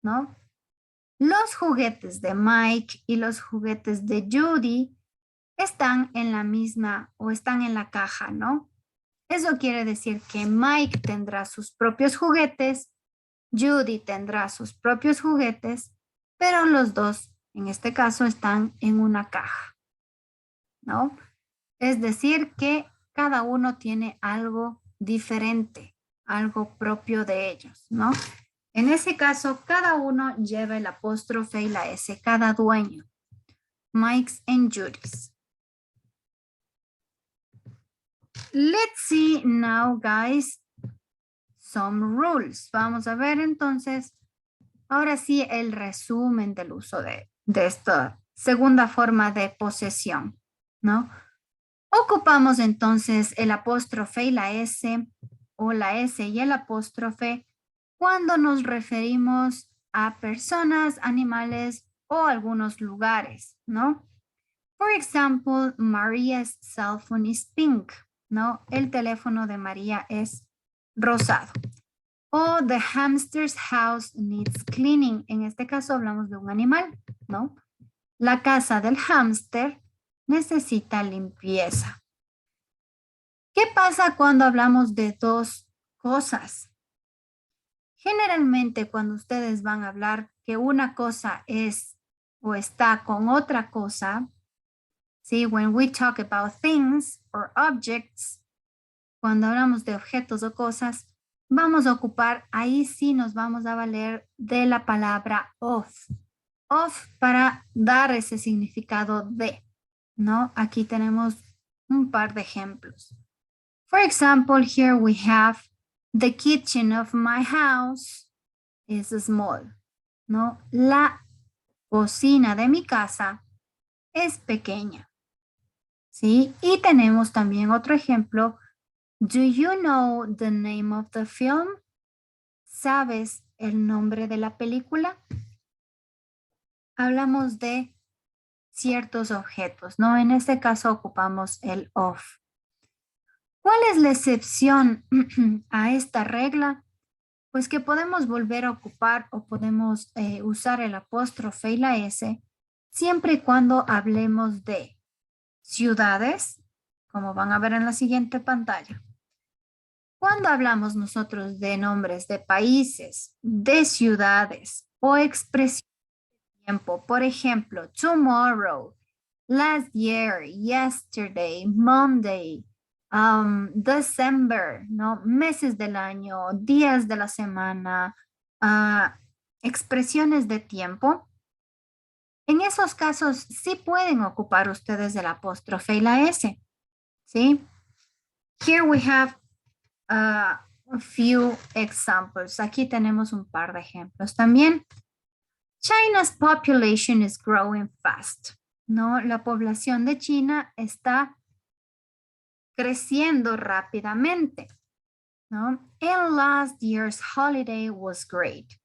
¿no? Los juguetes de Mike y los juguetes de Judy están en la misma o están en la caja, ¿no? Eso quiere decir que Mike tendrá sus propios juguetes, Judy tendrá sus propios juguetes, pero los dos, en este caso, están en una caja, ¿no? Es decir, que cada uno tiene algo diferente, algo propio de ellos, ¿no? En ese caso, cada uno lleva el apóstrofe y la S, cada dueño. Mike's and Judy's. Let's see now, guys, some rules. Vamos a ver entonces, ahora sí, el resumen del uso de esta segunda forma de posesión, ¿no? Ocupamos entonces el apóstrofe y la S, o la S y el apóstrofe, cuando nos referimos a personas, animales o algunos lugares, ¿no? For example, Maria's cell phone is pink, ¿no? El teléfono de María es rosado. O the hamster's house needs cleaning. En este caso hablamos de un animal, ¿no? La casa del hámster necesita limpieza. ¿Qué pasa cuando hablamos de dos cosas? Generalmente cuando ustedes van a hablar que una cosa es o está con otra cosa, ¿sí? When we talk about things or objects, cuando hablamos de objetos o cosas, vamos a ocupar, ahí sí nos vamos a valer de la palabra of. Of para dar ese significado de, ¿no? Aquí tenemos un par de ejemplos. For example, here we have the kitchen of my house is small, ¿no? La cocina de mi casa es pequeña, ¿sí? Y tenemos también otro ejemplo. Do you know the name of the film? ¿Sabes el nombre de la película? Hablamos de ciertos objetos, ¿no? En este caso ocupamos el of. ¿Cuál es la excepción a esta regla? Pues que podemos volver a ocupar o podemos usar el apóstrofe y la S siempre y cuando hablemos de ciudades, como van a ver en la siguiente pantalla. Cuando hablamos nosotros de nombres de países, de ciudades o expresiones de tiempo, por ejemplo, tomorrow, last year, yesterday, Monday, December, ¿no? Meses del año, días de la semana, expresiones de tiempo. En esos casos sí pueden ocupar ustedes el apóstrofe y la S, ¿sí? Here we have a few examples. Aquí tenemos un par de ejemplos también. China's population is growing fast, ¿no? La población de China está creciendo rápidamente, ¿no? And last year's holiday was great.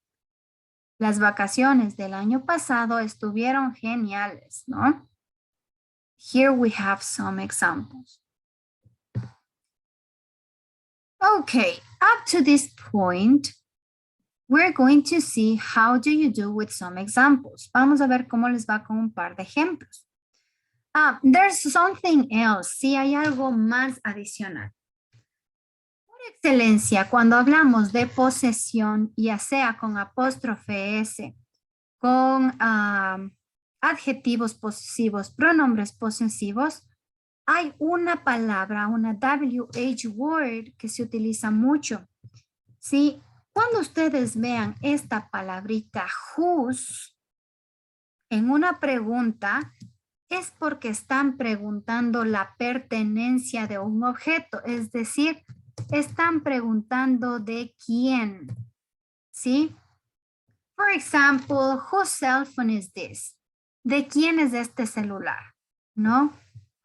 Las vacaciones del año pasado estuvieron geniales, ¿no? Here we have some examples. Okay, up to this point, we're going to see how do you do with some examples. Vamos a ver cómo les va con un par de ejemplos. There's something else. Sí, hay algo más adicional. Por excelencia, cuando hablamos de posesión, ya sea con apóstrofe S, con adjetivos posesivos, pronombres posesivos, hay una palabra, una WH word que se utiliza mucho. ¿Sí? Cuando ustedes vean esta palabrita whose en una pregunta, es porque están preguntando la pertenencia de un objeto, es decir, están preguntando de quién, ¿sí? For example, whose cell phone is this? ¿De quién es este celular? ¿No?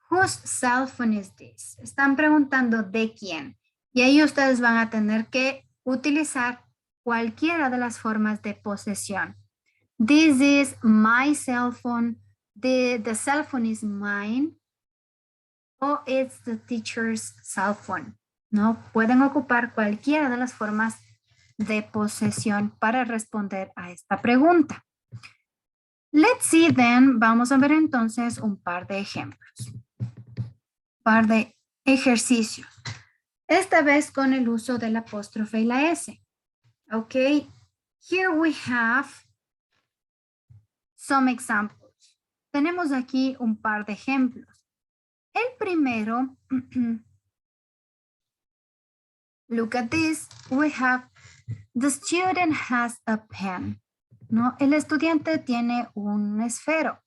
Whose cell phone is this? Están preguntando de quién. Y ahí ustedes van a tener que utilizar cualquiera de las formas de posesión. This is my cell phone. The cell phone is mine. O it's the teacher's cell phone. ¿No? Pueden ocupar cualquiera de las formas de posesión para responder a esta pregunta. Let's see then. Vamos a ver entonces un par de ejemplos. Un par de ejercicios. Esta vez con el uso del apóstrofe y la S. Ok. Here we have some examples. Tenemos aquí un par de ejemplos. El primero, look at this, we have the student has a pen. ¿No? El estudiante tiene un esfero.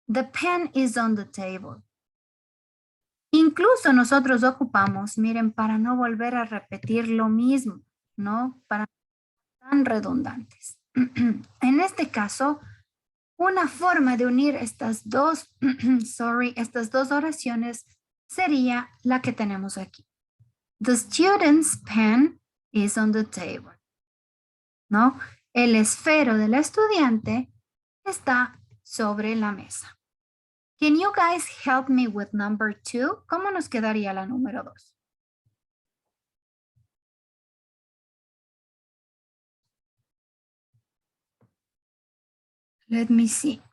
The pen is on the table. Incluso nosotros ocupamos, miren, para no volver a repetir lo mismo, ¿no? Para no ser tan redundantes. En este caso, una forma de unir estas dos, estas dos oraciones sería la que tenemos aquí. The student's pen is on the table. ¿No? El esfero del estudiante está sobre la mesa. Can you guys help me with number 2? ¿Cómo nos quedaría la número 2? Let me see.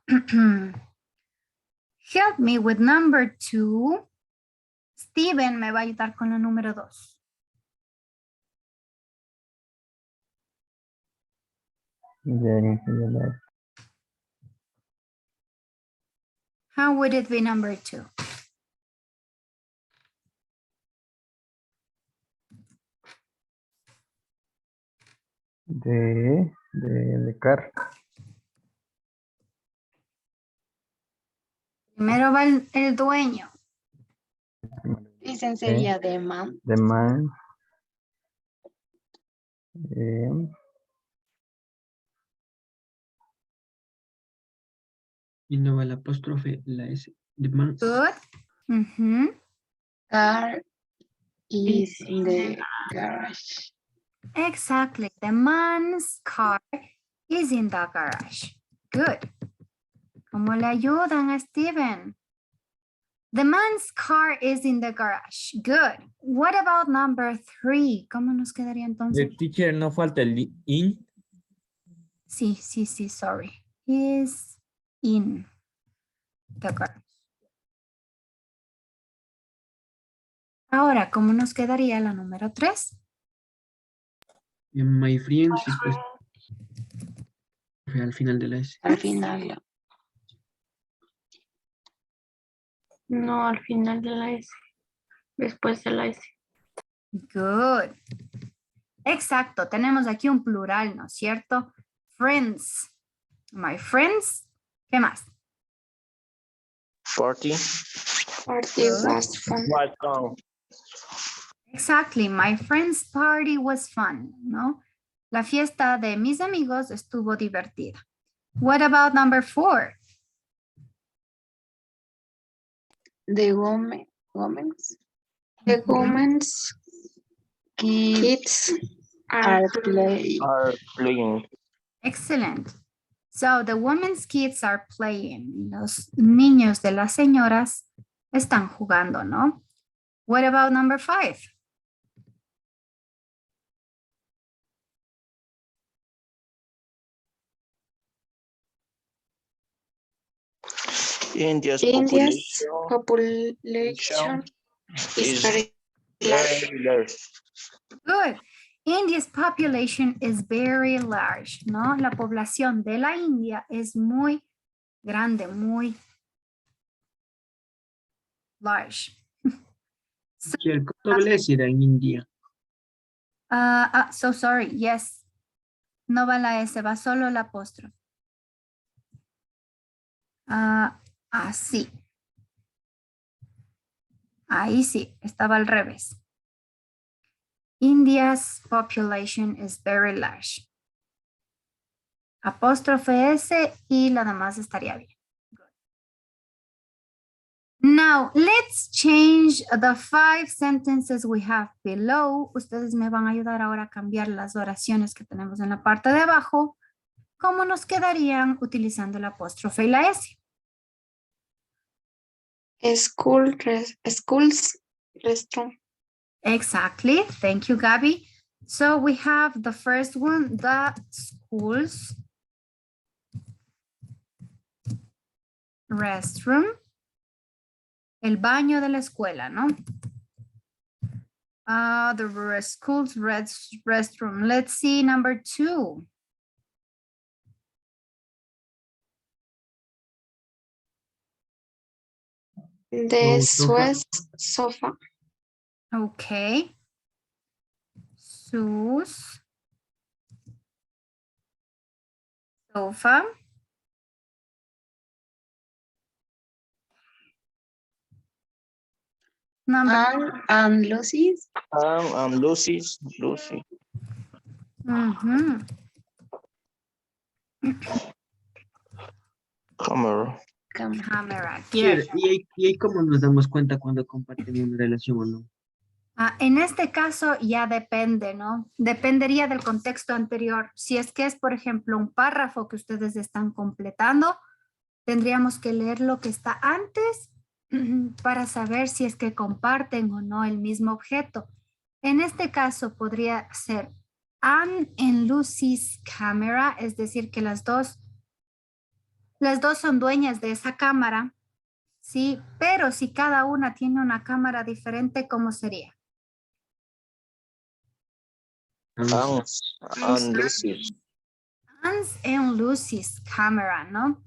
Help me with number 2. Steven me va a ayudar con la número 2. How would it be number 2? The car. Primero va el dueño. Dicen sería de man. The man. Y no va el apóstrofe, la S. The man. Good. Mhm. Car is in the garage. Exactly. The man's car is in the garage. Good. ¿Cómo le ayudan a Steven? The man's car is in the garage. Good. What about number 3? ¿Cómo nos quedaría entonces? The teacher, no falta el in. Sí, sorry. Is in the garage. Ahora, ¿cómo nos quedaría la número 3? My friends, después, al final de la S. Al final. No, al final de la S. Después de la S. Good. Exacto, tenemos aquí un plural, ¿no es cierto? Friends. My friends. ¿Qué más? Party. Party was fun. Welcome. Exactly, my friend's party was fun, ¿no? La fiesta de mis amigos estuvo divertida. What about number 4? The women's kids are playing. Excellent. So the women's kids are playing. Los niños de las señoras están jugando, ¿no? What about number 5? India's population is very large. Good. India's population is very large, ¿no? La población de la India es muy grande, muy large. Sí, el doble S era en India. So sorry, yes. No va la S, va solo la apóstrofe. Así. Ahí sí, estaba al revés. India's population is very large. Apóstrofe S y la demás estaría bien. Good. Now, let's change the 5 sentences we have below. Ustedes me van a ayudar ahora a cambiar las oraciones que tenemos en la parte de abajo. ¿Cómo nos quedarían utilizando la apóstrofe y la S? School's restroom. Exactly. Thank you, Gabby. So we have the first one, the school's restroom. El baño de la escuela, ¿no? The school's restroom. Let's see number 2. The sofa. sofa. Okay. Sus. Sofa. Number. And Lucy's. Lucy. Mhm. Camera. Camera. Teacher, Good. ¿y ahí cómo nos damos cuenta cuando comparten una relación o no? En este caso ya depende, ¿no? Dependería del contexto anterior. Si es que es, por ejemplo, un párrafo que ustedes están completando, tendríamos que leer lo que está antes para saber si es que comparten o no el mismo objeto. En este caso podría ser Anne and Lucy's camera, es decir, que las dos son dueñas de esa cámara, ¿sí? Pero si cada una tiene una cámara diferente, ¿cómo sería? Lucy. Anne's and Lucy's camera, ¿no?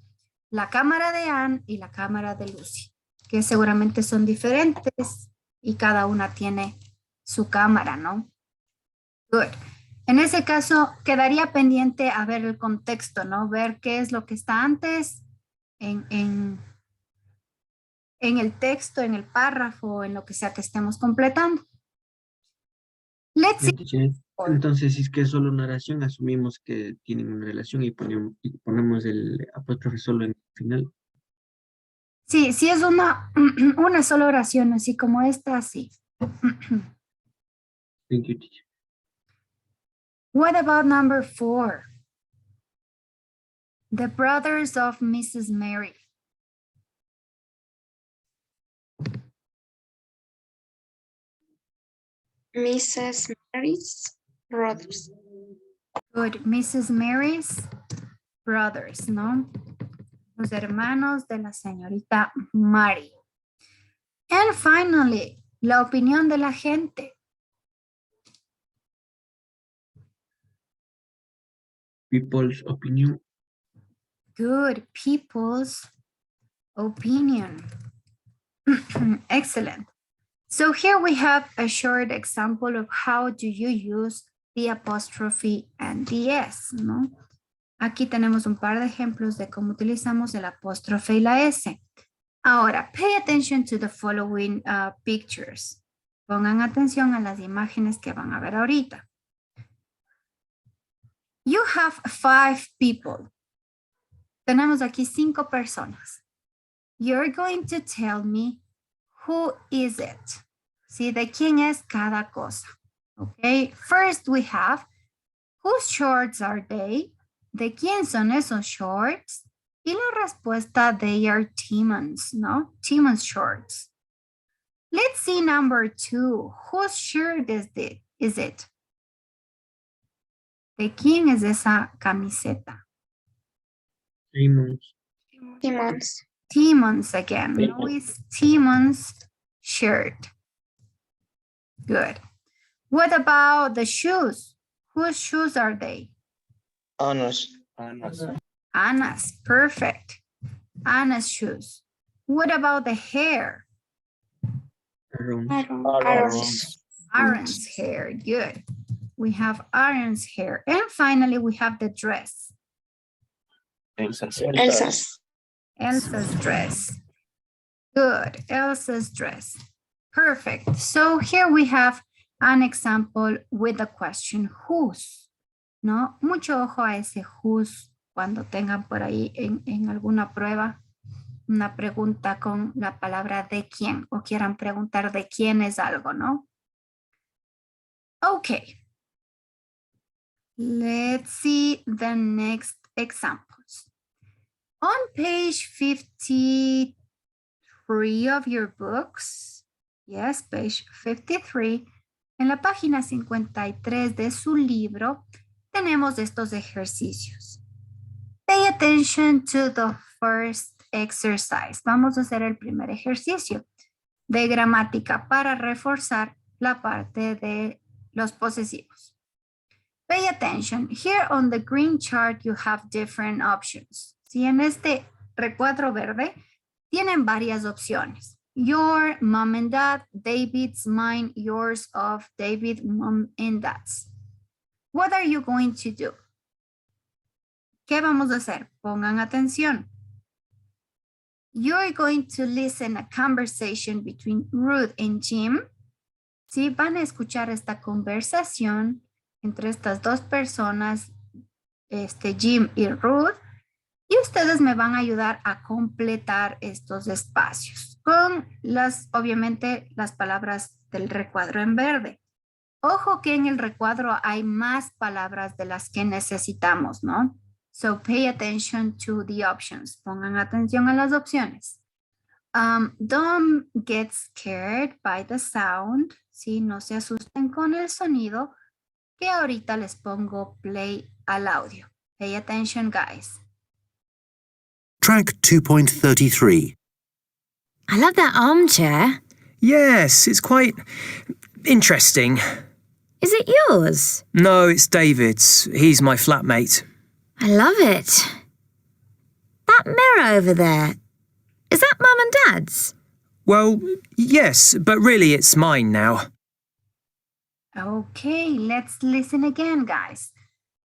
La cámara de Anne y la cámara de Lucy, que seguramente son diferentes y cada una tiene su cámara, ¿no? Good. En ese caso, quedaría pendiente a ver el contexto, ¿no? Ver qué es lo que está antes en el texto, en el párrafo, en lo que sea que estemos completando. Let's see. Teacher, entonces, si es que es solo una oración, asumimos que tienen una relación y ponemos el apóstrofe solo en el final. Sí, si es una sola oración, así como esta, sí. Thank you, teacher. What about number 4? The brothers of Mrs. Mary. Mrs. Mary's brothers. Good. Mrs. Mary's brothers, ¿no? Los hermanos de la señorita Mary. And finally, la opinión de la gente. People's opinion. Good. People's opinion. Excellent. So here we have a short example of how do you use the apostrophe and the S, ¿no? Aquí tenemos un par de ejemplos de cómo utilizamos el apóstrofe y la S. Ahora, pay attention to the following pictures. Pongan atención a las imágenes que van a ver ahorita. You have 5 people. Tenemos aquí 5 personas. You're going to tell me who is it? ¿Sí? ¿De quién es cada cosa? Okay. First we have, whose shorts are they? ¿De quién son esos shorts? Y la respuesta, they are Timon's, ¿no? Timon's shorts. Let's see number 2. Whose shirt is it? ¿De quién es esa camiseta? Timon's. Timon's again. No, it's Timon's shirt. Good. What about the shoes? Whose shoes are they? Anna's. Anna's. Perfect. Anna's shoes. What about the hair? Aaron's hair. Good. We have Aaron's hair. And finally, we have the dress. Elsa's. Elsa's dress. Good. Elsa's dress. Perfect. So here we have an example with the question whose, ¿no? Mucho ojo a ese whose cuando tengan por ahí en alguna prueba una pregunta con la palabra de quién o quieran preguntar de quién es algo, ¿no? Okay. Let's see the next examples. On page 53 of your books, yes, page 53, en la página 53 de su libro, tenemos estos ejercicios. Pay attention to the first exercise. Vamos a hacer el primer ejercicio de gramática para reforzar la parte de los posesivos. Pay attention. Here on the green chart you have different options. Si en este recuadro verde tienen varias opciones. Your mom and dad, David's, mine, yours, of David, mom and dad's. What are you going to do? ¿Qué vamos a hacer? Pongan atención. You're going to listen a conversation between Ruth and Jim. Sí, van a escuchar esta conversación entre estas dos personas, Jim y Ruth, y ustedes me van a ayudar a completar estos espacios con obviamente, las palabras del recuadro en verde. Ojo que en el recuadro hay más palabras de las que necesitamos, ¿no? So pay attention to the options. Pongan atención a las opciones. Don't get scared by the sound. Sí, no se asusten con el sonido, que ahorita les pongo play al audio. Pay attention, guys. Track 2.33. I love that armchair. Yes, it's quite interesting. Is it yours? No, it's David's. He's my flatmate. I love it. That mirror over there, is that Mum and Dad's? Well, yes, but really it's mine now. Okay, let's listen again, guys.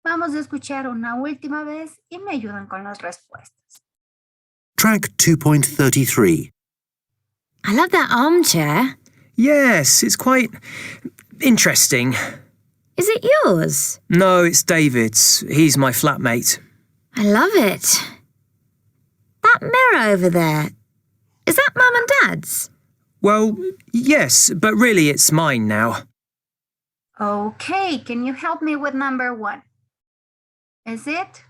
Vamos a escuchar una última vez y me ayudan con las respuestas. Track 2.33. I love that armchair. Yes, it's quite interesting. Is it yours? No, it's David's. He's my flatmate. I love it. That mirror over there, is that Mum and Dad's? Well, yes, but really it's mine now. Okay, can you help me with number 1? Is it?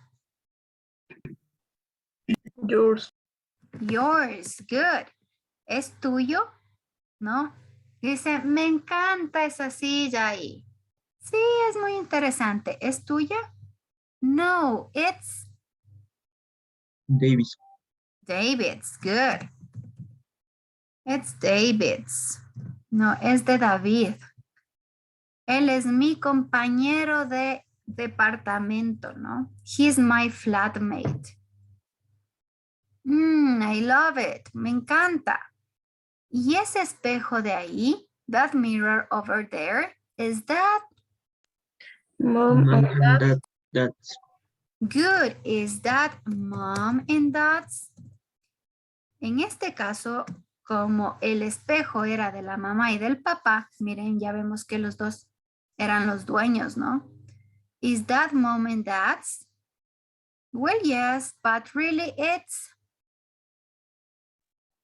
Yours. Yours, good. ¿Es tuyo? ¿No? Dice, me encanta esa silla ahí. Sí, es muy interesante. ¿Es tuya? No, it's Davis. David's, good. It's David's. No, es de David. Él es mi compañero de departamento, ¿no? He's my flatmate. I love it. Me encanta. ¿Y ese espejo de ahí? That mirror over there, is that? Mom and Dad. That's Good. Is that mom and dad's? En este caso, como el espejo era de la mamá y del papá, miren, ya vemos que los dos eran los dueños, ¿no? Is that mom and dad's? Well, yes, but really it's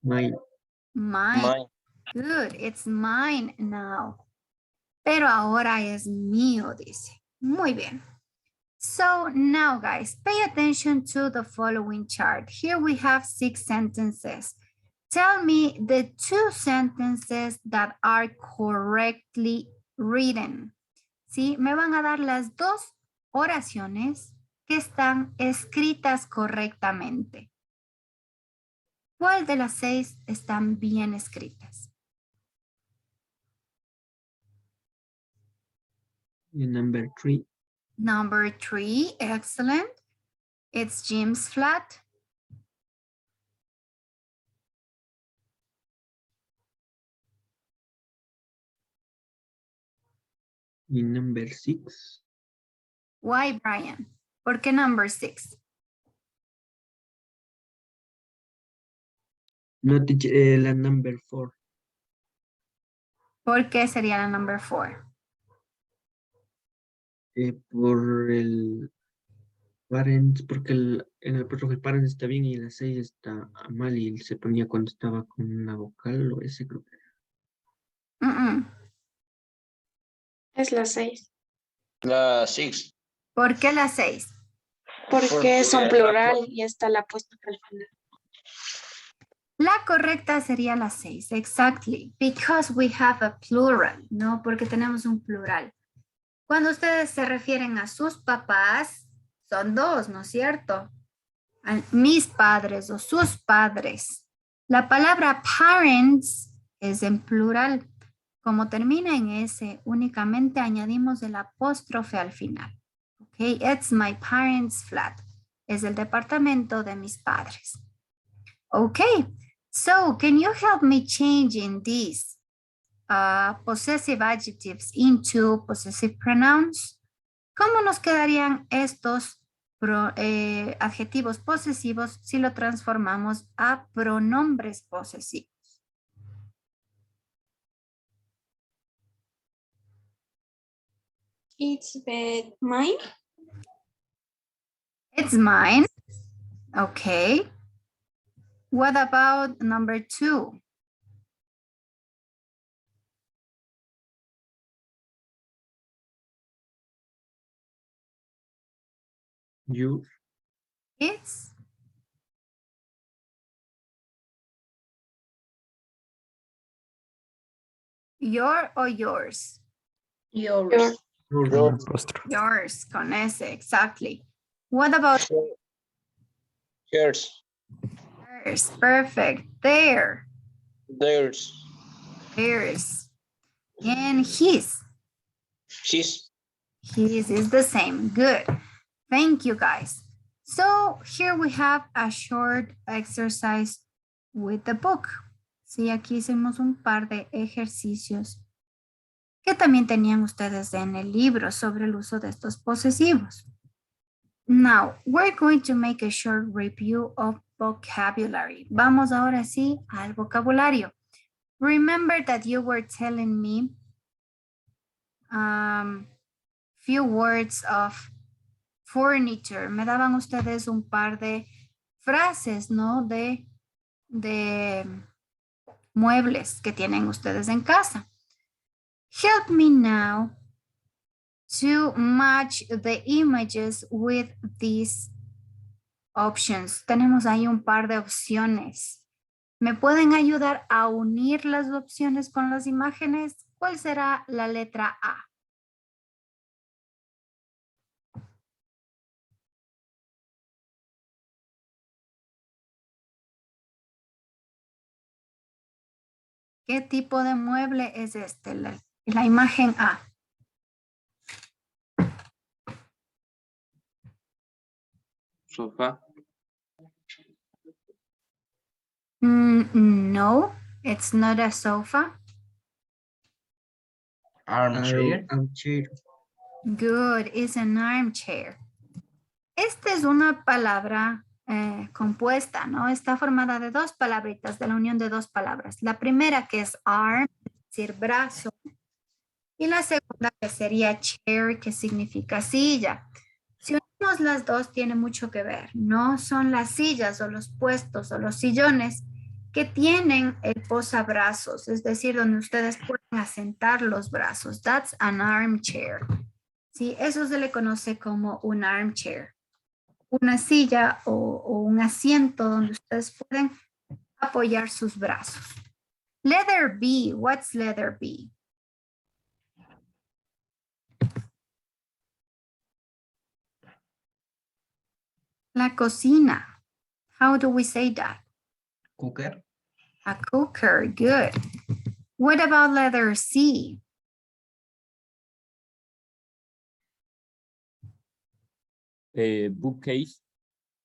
mine. mine. Good, it's mine now. Pero ahora es mío, dice. Muy bien. So now, guys, pay attention to the following chart. Here we have 6 sentences. Tell me the 2 sentences that are correctly written. ¿Sí? Me van a dar las 2 oraciones que están escritas correctamente. ¿Cuál de las 6 están bien escritas? Number 3. Number 3, excellent. It's Jim's flat. In number 6. Why, Brian? ¿Por qué number 6? No, la number 4. ¿Por qué sería la number 4? Por el parents, porque en el prólogo el parents está bien y la 6 está mal y se ponía cuando estaba con una vocal o ese creo que era. Es la 6. La 6. ¿Por qué la 6? Porque es un plural y está la puesta al final. La correcta sería la 6, exactly. Because we have a plural, ¿no? Porque tenemos un plural. Cuando ustedes se refieren a sus papás, son 2, ¿no es cierto? A mis padres o sus padres. La palabra parents es en plural. Como termina en S, únicamente añadimos el apóstrofe al final. Okay, it's my parents' flat. Es el departamento de mis padres. Okay, So, can you help me changing these possessive adjectives into possessive pronouns? ¿Cómo nos quedarían estos adjetivos posesivos si lo transformamos a pronombres posesivos? It's mine. It's mine. Okay. What about number 2? You. It's your or yours? Yours. Yours, con S, exactly. What about Yours. yours? Perfect. There. Theirs. Theirs. And his. She's. His is the same. Good. Thank you, guys. So here we have a short exercise with the book. Sí, aquí hicimos un par de ejercicios que también tenían ustedes en el libro sobre el uso de estos posesivos. Now, we're going to make a short review of vocabulary. Vamos ahora sí al vocabulario. Remember that you were telling me few words of furniture. Me daban ustedes un par de frases, ¿no? De muebles que tienen ustedes en casa. Help me now to match the images with these options. Tenemos ahí un par de opciones. ¿Me pueden ayudar a unir las opciones con las imágenes? ¿Cuál será la letra A? ¿Qué tipo de mueble es este? La imagen A. Sofá. No, it's not a sofa. Armchair. Armchair. Good, it's an armchair. Esta es una palabra compuesta, ¿no? Está formada de dos palabritas, de la unión de dos palabras. La primera que es arm, es decir, brazo. Y la segunda que sería chair, que significa silla. Si unimos las dos, tiene mucho que ver. No son las sillas o los puestos o los sillones que tienen el posabrazos, es decir, donde ustedes pueden asentar los brazos. That's an armchair. Sí, eso se le conoce como un armchair. Una silla o un asiento donde ustedes pueden apoyar sus brazos. Letter B, what's letter B? La cocina. How do we say that? Cooker. A cooker, good. What about letter C? Bookcase.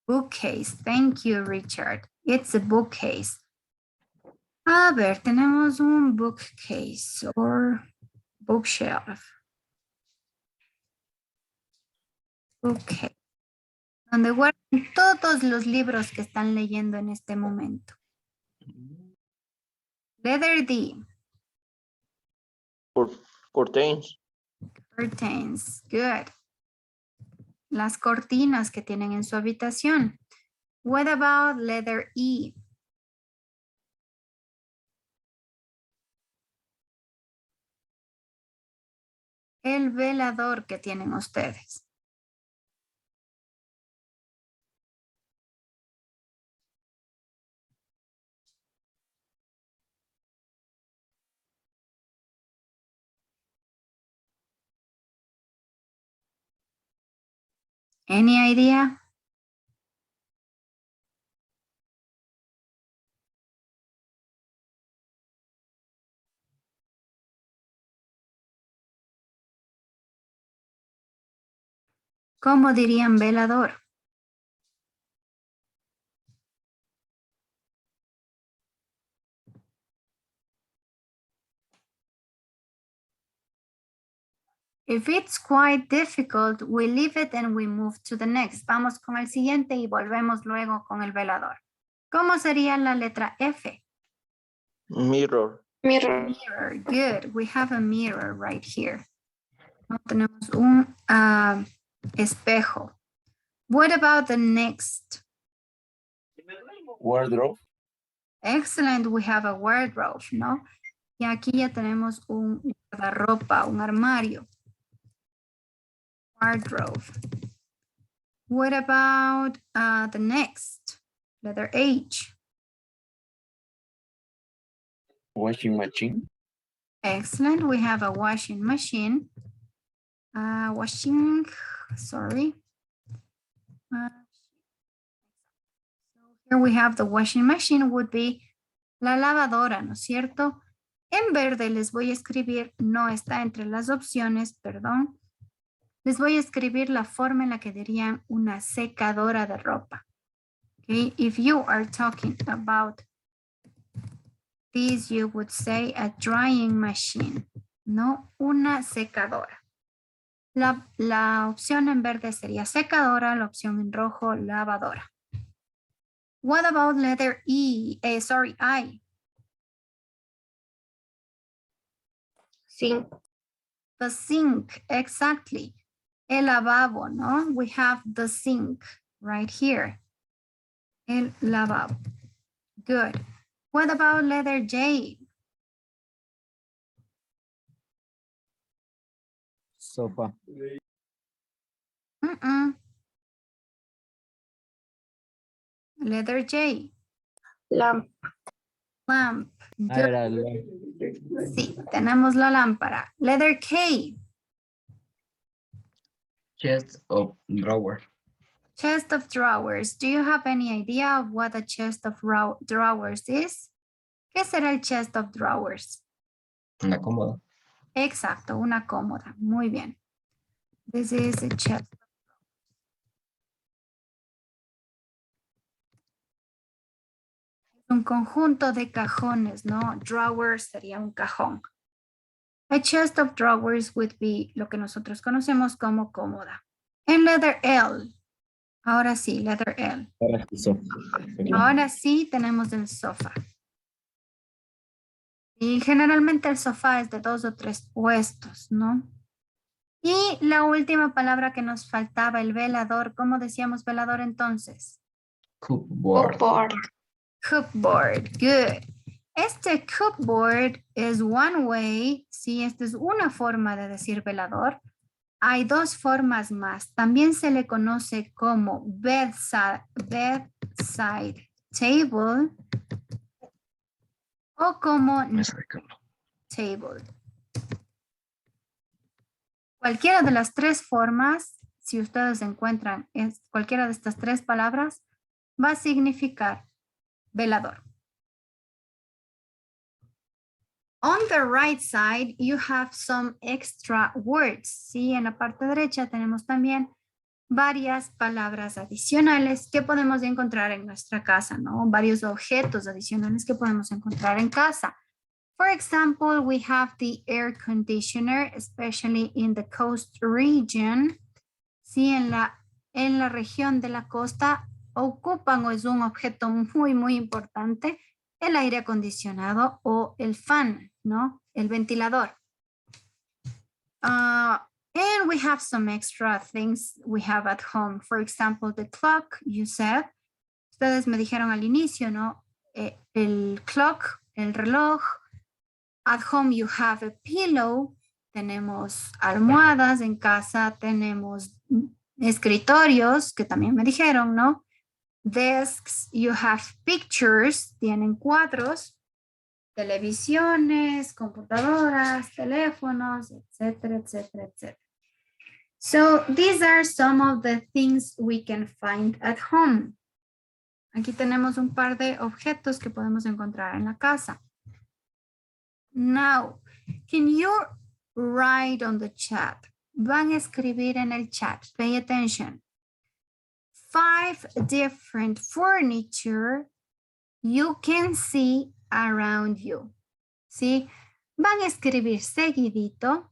Bookcase, thank you, Richard. It's a bookcase. A ver, tenemos un bookcase or bookshelf. Okay. Donde guardan todos los libros que están leyendo en este momento. Letter D. Curtains. Curtains, good. Las cortinas que tienen en su habitación. What about letter E? El velador que tienen ustedes. Any idea? ¿Cómo dirían velador? If it's quite difficult, we leave it and we move to the next. Vamos con el siguiente y volvemos luego con el velador. ¿Cómo sería la letra F? Mirror. Mirror. Mirror, good. We have a mirror right here. No, tenemos un espejo. What about the next? Wardrobe. Excellent, we have a wardrobe, ¿no? Y aquí ya tenemos un guardarropa, un armario. Wardrobe. What about the next? Letter H. Washing machine. Excellent, we have a washing machine. Sorry. Here we have the washing machine would be la lavadora, ¿no es cierto? En verde les voy a escribir, no está entre las opciones, perdón. Les voy a escribir la forma en la que dirían una secadora de ropa. Okay, if you are talking about this, you would say a drying machine, no una secadora. La opción en verde sería secadora, la opción en rojo, lavadora. What about letter I? Sink. The sink, exactly. El lavabo, ¿no? We have the sink right here. El lavabo. Good. What about letter J? Sofa. Letter J. Lamp. Lamp. Good. Era Sí, tenemos la lámpara. Letter K. Chest of drawer. Chest of drawers. Do you have any idea of what a chest of drawers is? ¿Qué será el chest of drawers? Una cómoda. Exacto, una cómoda. Muy bien. This is a chest. Un conjunto de cajones, ¿no? Drawers sería un cajón. A chest of drawers would be lo que nosotros conocemos como cómoda. En letter L. Ahora sí, letter L. Ahora sí tenemos el sofá. Y generalmente el sofá es de 2 o 3 puestos, ¿no? Y la última palabra que nos faltaba, el velador. ¿Cómo decíamos velador entonces? Cupboard. Cupboard, good. Este cupboard is one way, sí, esta es una forma de decir velador. Hay 2 formas más. También se le conoce como bedside table o como table. Cualquiera de las 3 formas, si ustedes encuentran cualquiera de estas 3 palabras, va a significar velador. On the right side, you have some extra words. Sí, en la parte derecha tenemos también varias palabras adicionales que podemos encontrar en nuestra casa, ¿no? Varios objetos adicionales que podemos encontrar en casa. For example, we have the air conditioner, especially in the coast region. Sí, en la región de la costa ocupan o es un objeto muy, muy importante el aire acondicionado o el fan, ¿no? El ventilador. And we have some extra things we have at home. For example, the clock, you said. Ustedes me dijeron al inicio, ¿no? El clock, el reloj. At home you have a pillow. Tenemos almohadas en casa. Tenemos escritorios, que también me dijeron, ¿no? Desks, you have pictures, tienen cuadros, televisiones, computadoras, teléfonos, etcétera, etcétera, etcétera. So these are some of the things we can find at home. Aquí tenemos un par de objetos que podemos encontrar en la casa. Now, can you write on the chat? Van a escribir en el chat. Pay attention. 5 different furniture you can see around you. ¿Sí? Van a escribir seguidito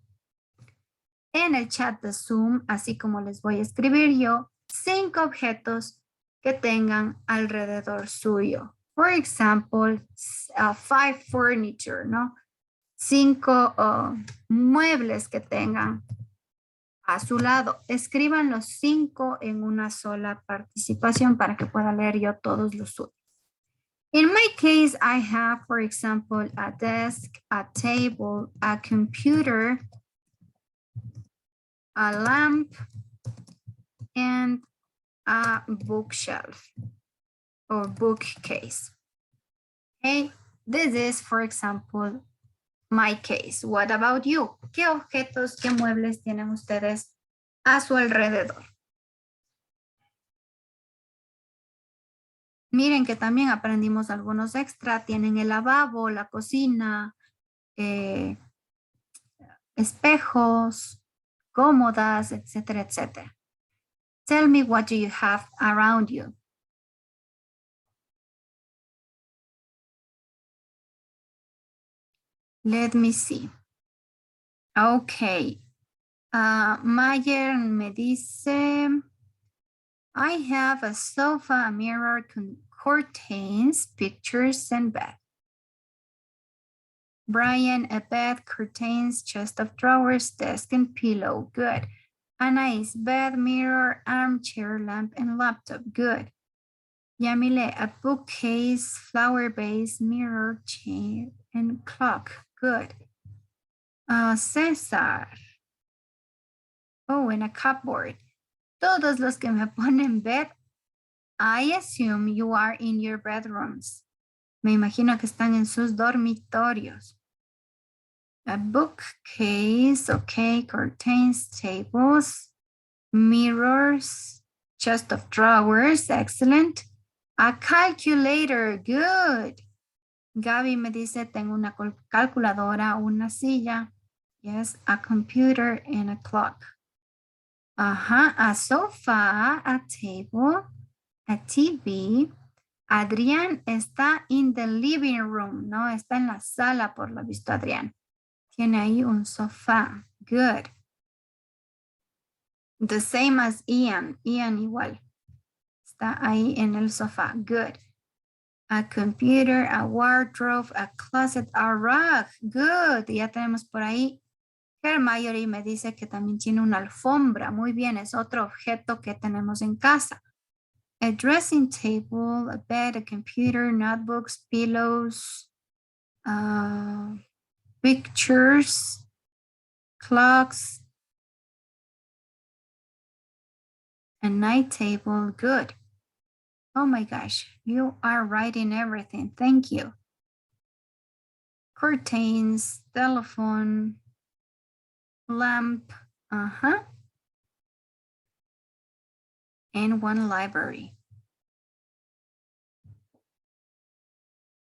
en el chat de Zoom, así como les voy a escribir yo, 5 objetos que tengan alrededor suyo. For example, 5 furniture, ¿no? 5 muebles que tengan a su lado. Escriban los 5 en una sola participación para que pueda leer yo todos los suyos. In my case, I have, for example, a desk, a table, a computer, a lamp, and a bookshelf or bookcase. Okay, this is, for example, my case. What about you? ¿Qué objetos, qué muebles tienen ustedes a su alrededor? Miren que también aprendimos algunos extra. Tienen el lavabo, la cocina, espejos, cómodas, etcétera, etcétera. Tell me what do you have around you. Let me see. Okay. Mayer me dice, I have a sofa, a mirror, curtains, pictures, and bed. Brian, a bed, curtains, chest of drawers, desk, and pillow. Good. A nice bed, mirror, armchair, lamp, and laptop. Good. Yamile, a bookcase, flower vase, mirror, chair, and clock. Good. Cesar. Oh, and a cupboard. Todos los que me ponen bed, I assume you are in your bedrooms. Me imagino que están en sus dormitorios. A bookcase, okay, curtains, tables, mirrors, chest of drawers, excellent. A calculator, good. Gaby me dice, tengo una calculadora, una silla. Yes, a computer and a clock. A sofa, a table, a TV. Adrián está in the living room, ¿no? Está en la sala, por lo visto, Adrián. Tiene ahí un sofá. Good. The same as Ian. Ian igual. Está ahí en el sofá. Good. A computer, a wardrobe, a closet, a rug. Good. Ya tenemos por ahí. Hermione me dice que también tiene una alfombra. Muy bien, es otro objeto que tenemos en casa. A dressing table, a bed, a computer, notebooks, pillows, pictures, clocks, a night table. Good. Oh my gosh, you are writing everything. Thank you. Curtains, telephone, lamp, and one library.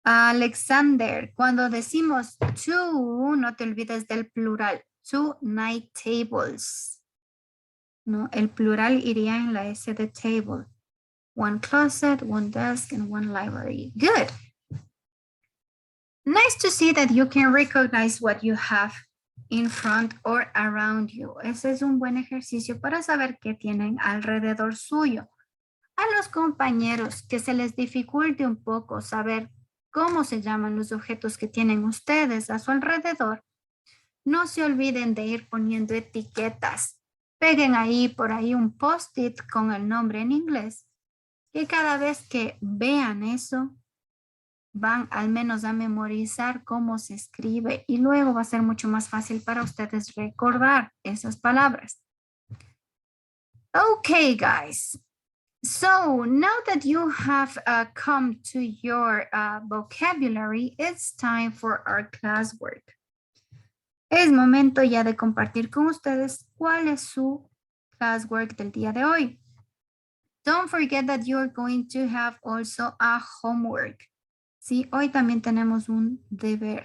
Alexander, cuando decimos two, no te olvides del plural. 2 night tables. No, el plural iría en la S de table. 1 closet, 1 desk, and 1 library. Good. Nice to see that you can recognize what you have in front or around you. Ese es un buen ejercicio para saber qué tienen alrededor suyo. A los compañeros que se les dificulte un poco saber cómo se llaman los objetos que tienen ustedes a su alrededor, no se olviden de ir poniendo etiquetas. Peguen ahí por ahí un post-it con el nombre en inglés, que cada vez que vean eso, van al menos a memorizar cómo se escribe y luego va a ser mucho más fácil para ustedes recordar esas palabras. Okay, guys. So now that you have come to your vocabulary, it's time for our classwork. Es momento ya de compartir con ustedes cuál es su classwork del día de hoy. Don't forget that you're going to have also a homework. Sí, hoy también tenemos un deber.